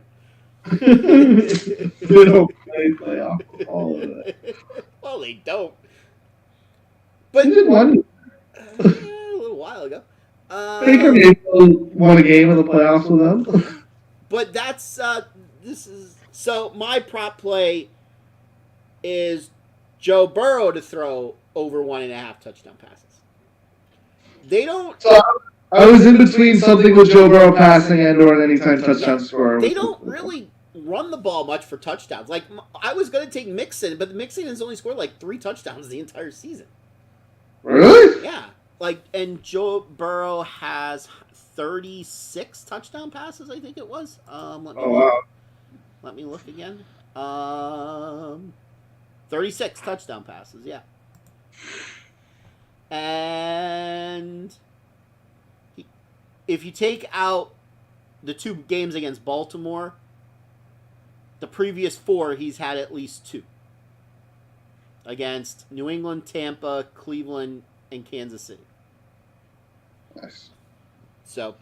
They don't play playoff football. Well, they don't. But They did one. A little while ago. Baker Mayfield won a game in the playoffs with them. But so my prop play is Joe Burrow to throw over 1.5 touchdown passes. They don't. So I was in between something with Joe Burrow passing and/or an anytime touchdown scorer. They don't really run the ball much for touchdowns. Like, I was going to take Mixon, but Mixon has only scored like 3 touchdowns the entire season. Really? Yeah. and Joe Burrow has 36 touchdown passes, I think it was. Let me look again. 36 touchdown passes, yeah. And if you take out the 2 games against Baltimore, the previous 4 he's had at least 2. Against New England, Tampa, Cleveland, and Kansas City. Nice. So,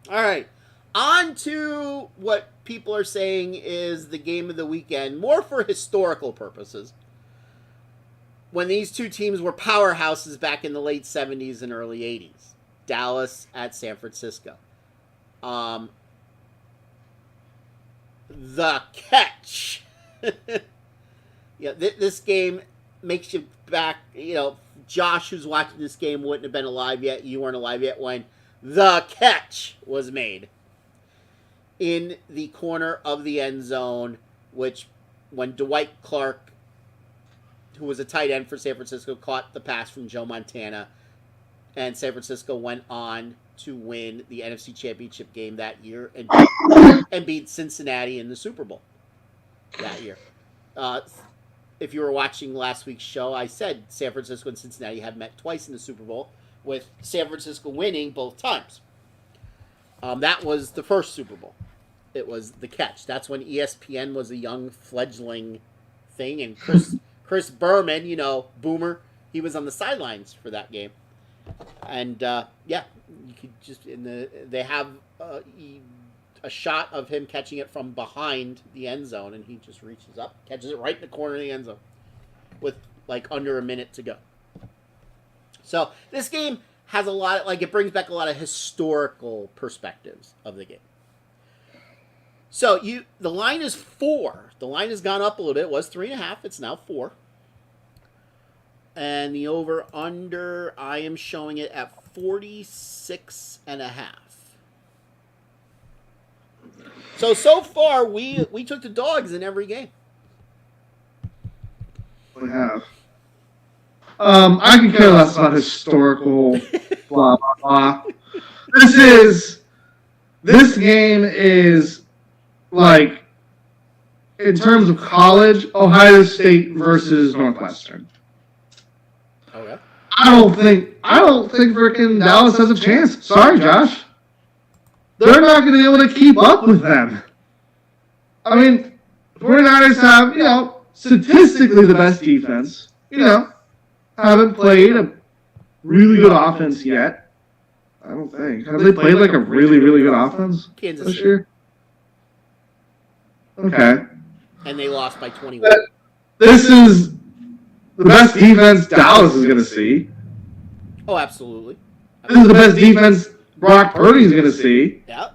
all right. On to what people are saying is the game of the weekend, more for historical purposes. When these 2 teams were powerhouses back in the late 70s and early 80s. Dallas at San Francisco. The catch. Yeah, this game makes you back, Josh, who's watching this game, wouldn't have been alive yet. You weren't alive yet when the catch was made in the corner of the end zone, which when Dwight Clark, who was a tight end for San Francisco, caught the pass from Joe Montana, and San Francisco went on to win the NFC Championship game that year and beat Cincinnati in the Super Bowl that year. If you were watching last week's show, I said San Francisco and Cincinnati have met twice in the Super Bowl, with San Francisco winning both times. That was the first Super Bowl. It was the catch. That's when ESPN was a young fledgling thing, and Chris Berman, Boomer, he was on the sidelines for that game. And you could just they have a shot of him catching it from behind the end zone, and he just reaches up, catches it right in the corner of the end zone with under a minute to go. So this game has a lot of, it brings back a lot of historical perspectives of the game. So the line is 4. The line has gone up a little bit. It was 3.5. It's now 4. And the over-under, I am showing it at 46.5. So far, we took the dogs in every game. We have. I can care less about historical blah, blah, blah. This game is, in terms of college, Ohio State versus Northwestern. Okay. I don't think freaking Dallas has a chance. Sorry, Josh. They're not going to be able to keep up with them. I mean, 49ers have, statistically the best defense. Haven't played a really good offense yet. I don't think. Have they played a really, really good offense Kansas City. year? Okay. And they lost by 21. This is the best defense Dallas is going to see. Oh, absolutely. This is the best defense Brock Purdy's going to see. Yeah.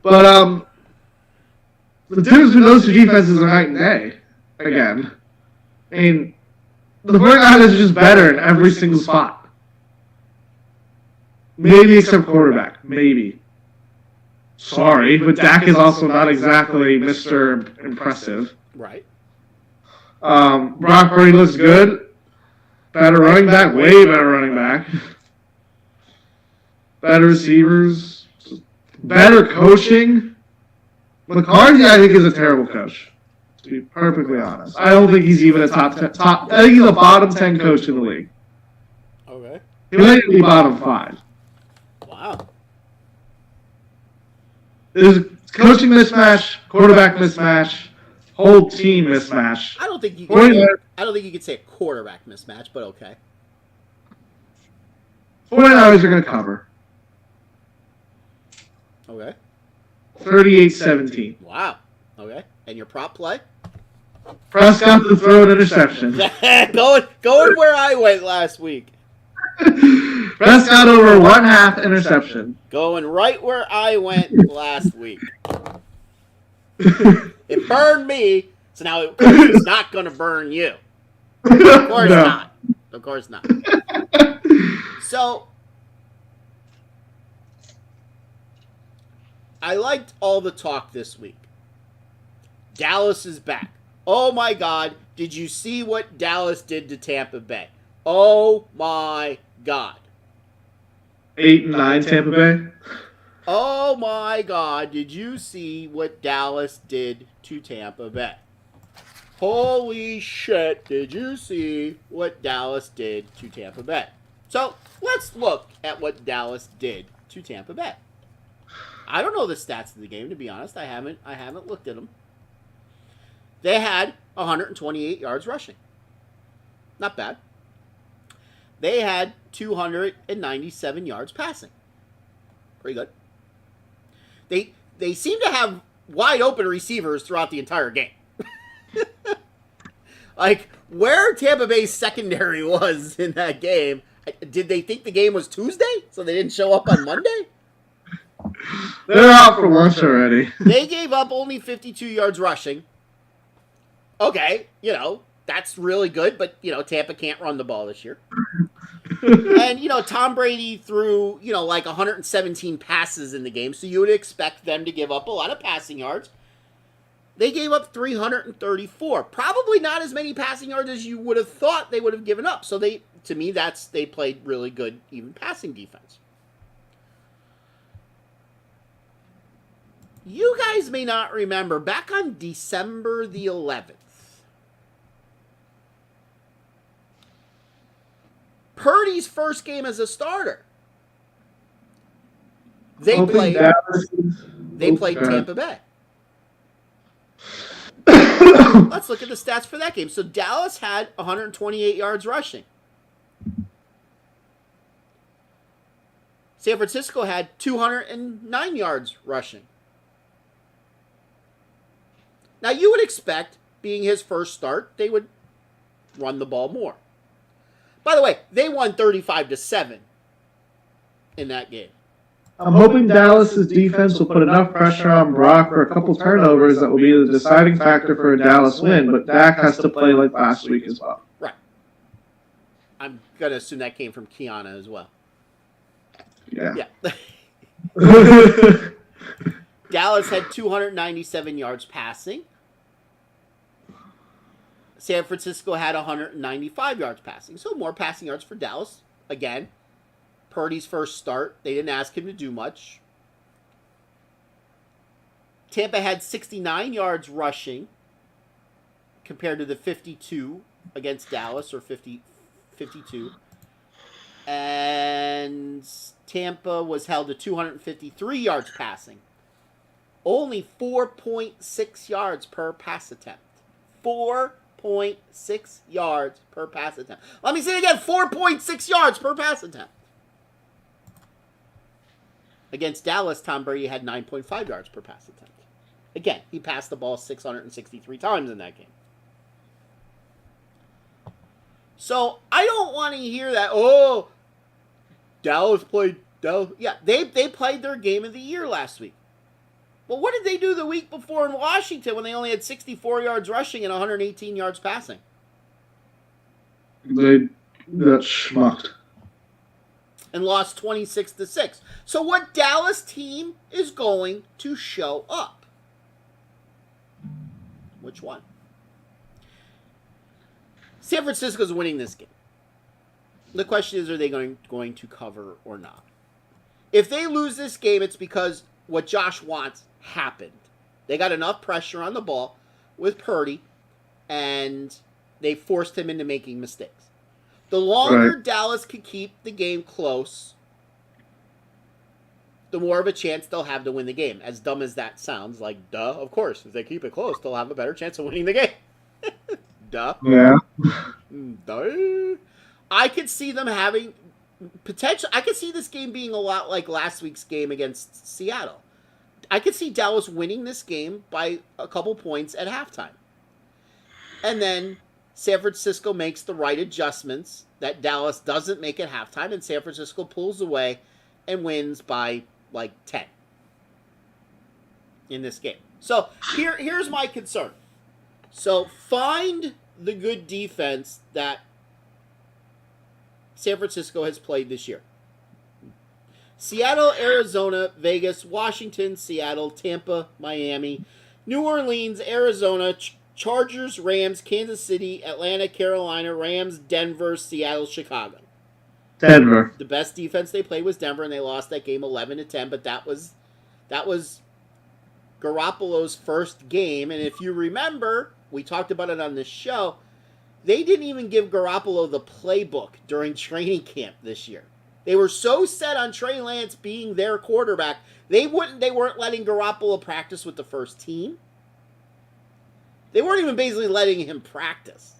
But the difference between those 2 defenses are night and day. Again. I mean, the 49ers are just better in every single spot. Maybe except quarterback. Maybe. Sorry, but Dak is also not exactly Mr. Impressive. Right. Brock Purdy looks good. Better running back. Way better running back. Better receivers. Better coaching. McCarthy, I think, is a terrible coach. To be perfectly honest. I don't think he's even a top 10. I think he's a bottom 10 coach in the league. Okay. He might be bottom 5. Wow. There's a coaching mismatch, quarterback mismatch, whole team mismatch. I don't think you could say a quarterback mismatch, but okay. 49ers are going to cover. Okay. 38-17. Wow. Okay. And your prop play? Prescott to throw an interception. going where I went last week. Prescott over 1/2 interception. Going right where I went last week. It burned me, so now it's not going to burn you. Of course not. Of course not. So, I liked all the talk this week. Dallas is back. Oh my God, did you see what Dallas did to Tampa Bay? Oh my God. 8-9 Tampa Bay. Oh my God, did you see what Dallas did to Tampa Bay? Holy shit, did you see what Dallas did to Tampa Bay? So, let's look at what Dallas did to Tampa Bay. I don't know the stats of the game, to be honest. I haven't looked at them. They had 128 yards rushing. Not bad. They had 297 yards passing. Pretty good. They seem to have wide open receivers throughout the entire game. Like, where Tampa Bay's secondary was in that game, did they think the game was Tuesday? So they didn't show up on Monday? They're out for lunch already. They gave up only 52 yards rushing. Okay, that's really good, but, Tampa can't run the ball this year. And, Tom Brady threw, like 117 passes in the game, so you would expect them to give up a lot of passing yards. They gave up 334. Probably not as many passing yards as you would have thought they would have given up. So they played really good, even passing defense. You guys may not remember, back on December the 11th, Purdy's first game as a starter. They played Tampa Bay. Let's look at the stats for that game. So Dallas had 128 yards rushing. San Francisco had 209 yards rushing. Now you would expect, being his first start, they would run the ball more. By the way, they won 35-7 in that game. I'm hoping Dallas's defense will put enough pressure on Brock for a couple turnovers that will be the deciding factor for a Dallas win, but Dak has to play like last week as well. Right. I'm going to assume that came from Kiana as well. Yeah. Dallas had 297 yards passing. San Francisco had 195 yards passing. So more passing yards for Dallas. Again, Purdy's first start. They didn't ask him to do much. Tampa had 69 yards rushing compared to the 52 against Dallas, or 52. And Tampa was held to 253 yards passing. Only 4.6 yards per pass attempt. 4.6 yards per pass attempt. Let me say it again. 4.6 yards per pass attempt. Against Dallas, Tom Brady had 9.5 yards per pass attempt. Again, he passed the ball 663 times in that game. So, I don't want to hear that, Dallas played... Yeah, they played their game of the year last week. Well, what did they do the week before in Washington when they only had 64 yards rushing and 118 yards passing? They got schmucked. And lost 26-6. So what Dallas team is going to show up? Which one? San Francisco's winning this game. The question is, are they going to cover or not? If they lose this game, it's because what Josh wants happened. They got enough pressure on the ball with Purdy, and they forced him into making mistakes. The longer Dallas can keep the game close, the more of a chance they'll have to win the game. As dumb as that sounds, like, duh, of course. If they keep it close, they'll have a better chance of winning the game. Duh. Yeah. Duh. I could see them having potential. I could see this game being a lot like last week's game against Seattle. I could see Dallas winning this game by a couple points at halftime. And then San Francisco makes the right adjustments that Dallas doesn't make at halftime, and San Francisco pulls away and wins by like 10 in this game. So here's my concern. So find the good defense that San Francisco has played this year. Seattle, Arizona, Vegas, Washington, Seattle, Tampa, Miami, New Orleans, Arizona, Chargers, Rams, Kansas City, Atlanta, Carolina, Rams, Denver, Seattle, Chicago. Denver. The best defense they played was Denver, and they lost that game 11-10. But that was Garoppolo's first game, and if you remember, we talked about it on this show. They didn't even give Garoppolo the playbook during training camp this year. They were so set on Trey Lance being their quarterback, they weren't letting Garoppolo practice with the first team. They weren't even basically letting him practice.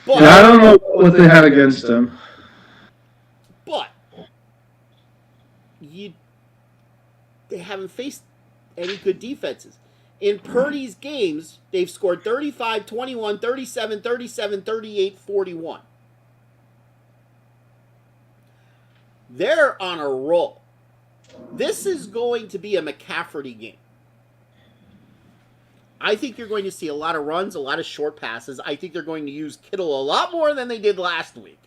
But, yeah, I don't know what they had against him. But they haven't faced any good defenses. In Purdy's games, they've scored 35, 21, 37, 37, 38, 41. They're on a roll. This is going to be a McCaffrey game. I think you're going to see a lot of runs, a lot of short passes. I think they're going to use Kittle a lot more than they did last week.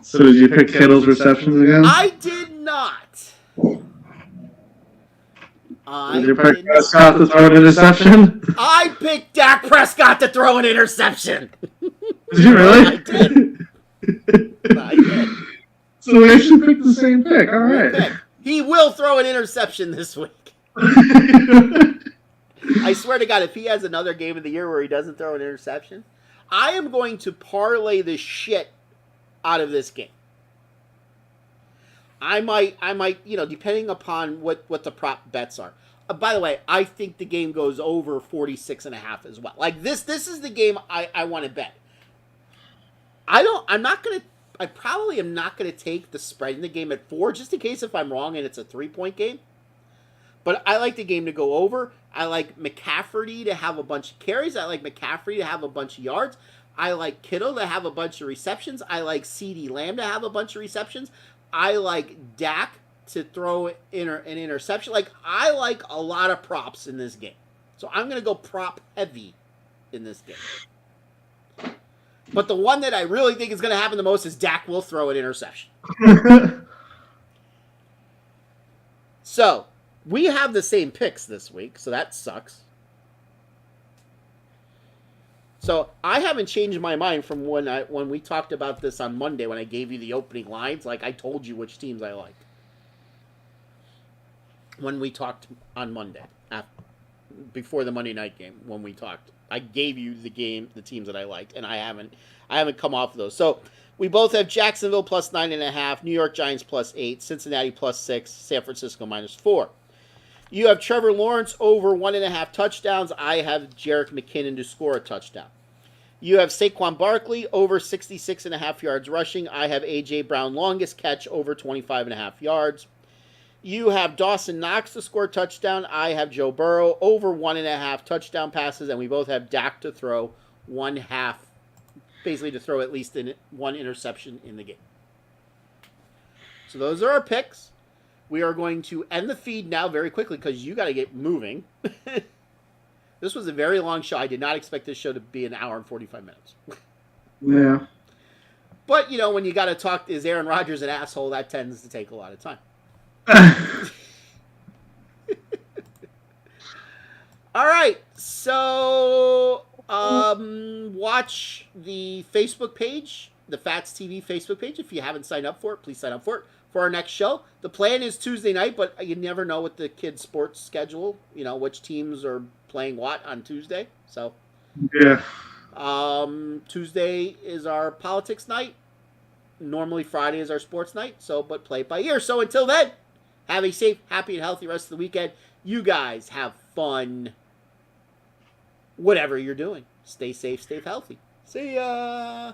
So did you pick Kittle's receptions again? I did not. Did you pick Prescott to throw an interception? I picked Dak Prescott to throw an interception. Did you really? I did. I did. So we actually picked the same pick. All right. He will throw an interception this week. I swear to God, if he has another game of the year where he doesn't throw an interception, I am going to parlay the shit out of this game. I might, depending upon what the prop bets are. By the way, I think the game goes over 46.5 as well. Like this is the game I want to bet. I probably am not going to take the spread in the game at 4, just in case if I'm wrong and it's a 3-point game. But I like the game to go over. I like McCaffrey to have a bunch of carries. I like McCaffrey to have a bunch of yards. I like Kittle to have a bunch of receptions. I like CeeDee Lamb to have a bunch of receptions. I like Dak to throw an interception. Like, I like a lot of props in this game. So I'm going to go prop heavy in this game. But the one that I really think is going to happen the most is Dak will throw an interception. So, we have the same picks this week, so that sucks. So, I haven't changed my mind from when we talked about this on Monday when I gave you the opening lines. Like, I told you which teams I like. When we talked on Monday, before the Monday night game, when we talked, I gave you the teams that I liked, and I haven't come off of those. So, we both have Jacksonville plus 9.5, New York Giants plus 8, Cincinnati plus 6, San Francisco minus 4. You have Trevor Lawrence over 1.5 touchdowns. I have Jerick McKinnon to score a touchdown. You have Saquon Barkley over 66.5 yards rushing. I have A.J. Brown longest catch over 25.5 yards. You have Dawson Knox to score a touchdown. I have Joe Burrow over 1.5 touchdown passes. And we both have Dak to throw 1/2, basically to throw at least one interception in the game. So those are our picks. We are going to end the feed now very quickly because you got to get moving. This was a very long show. I did not expect this show to be an hour and 45 minutes. Yeah. But, when you got to talk, is Aaron Rodgers an asshole? That tends to take a lot of time. All right. So, watch the Facebook page, the Phatts TV Facebook page. If you haven't signed up for it, please sign up for it. For our next show. The plan is Tuesday night, but you never know with the kids' sports schedule, which teams are playing what on Tuesday. So, yeah. Tuesday is our politics night. Normally Friday is our sports night. So, but play it by ear. So until then, have a safe, happy, and healthy rest of the weekend. You guys have fun. Whatever you're doing. Stay safe, stay healthy. See ya.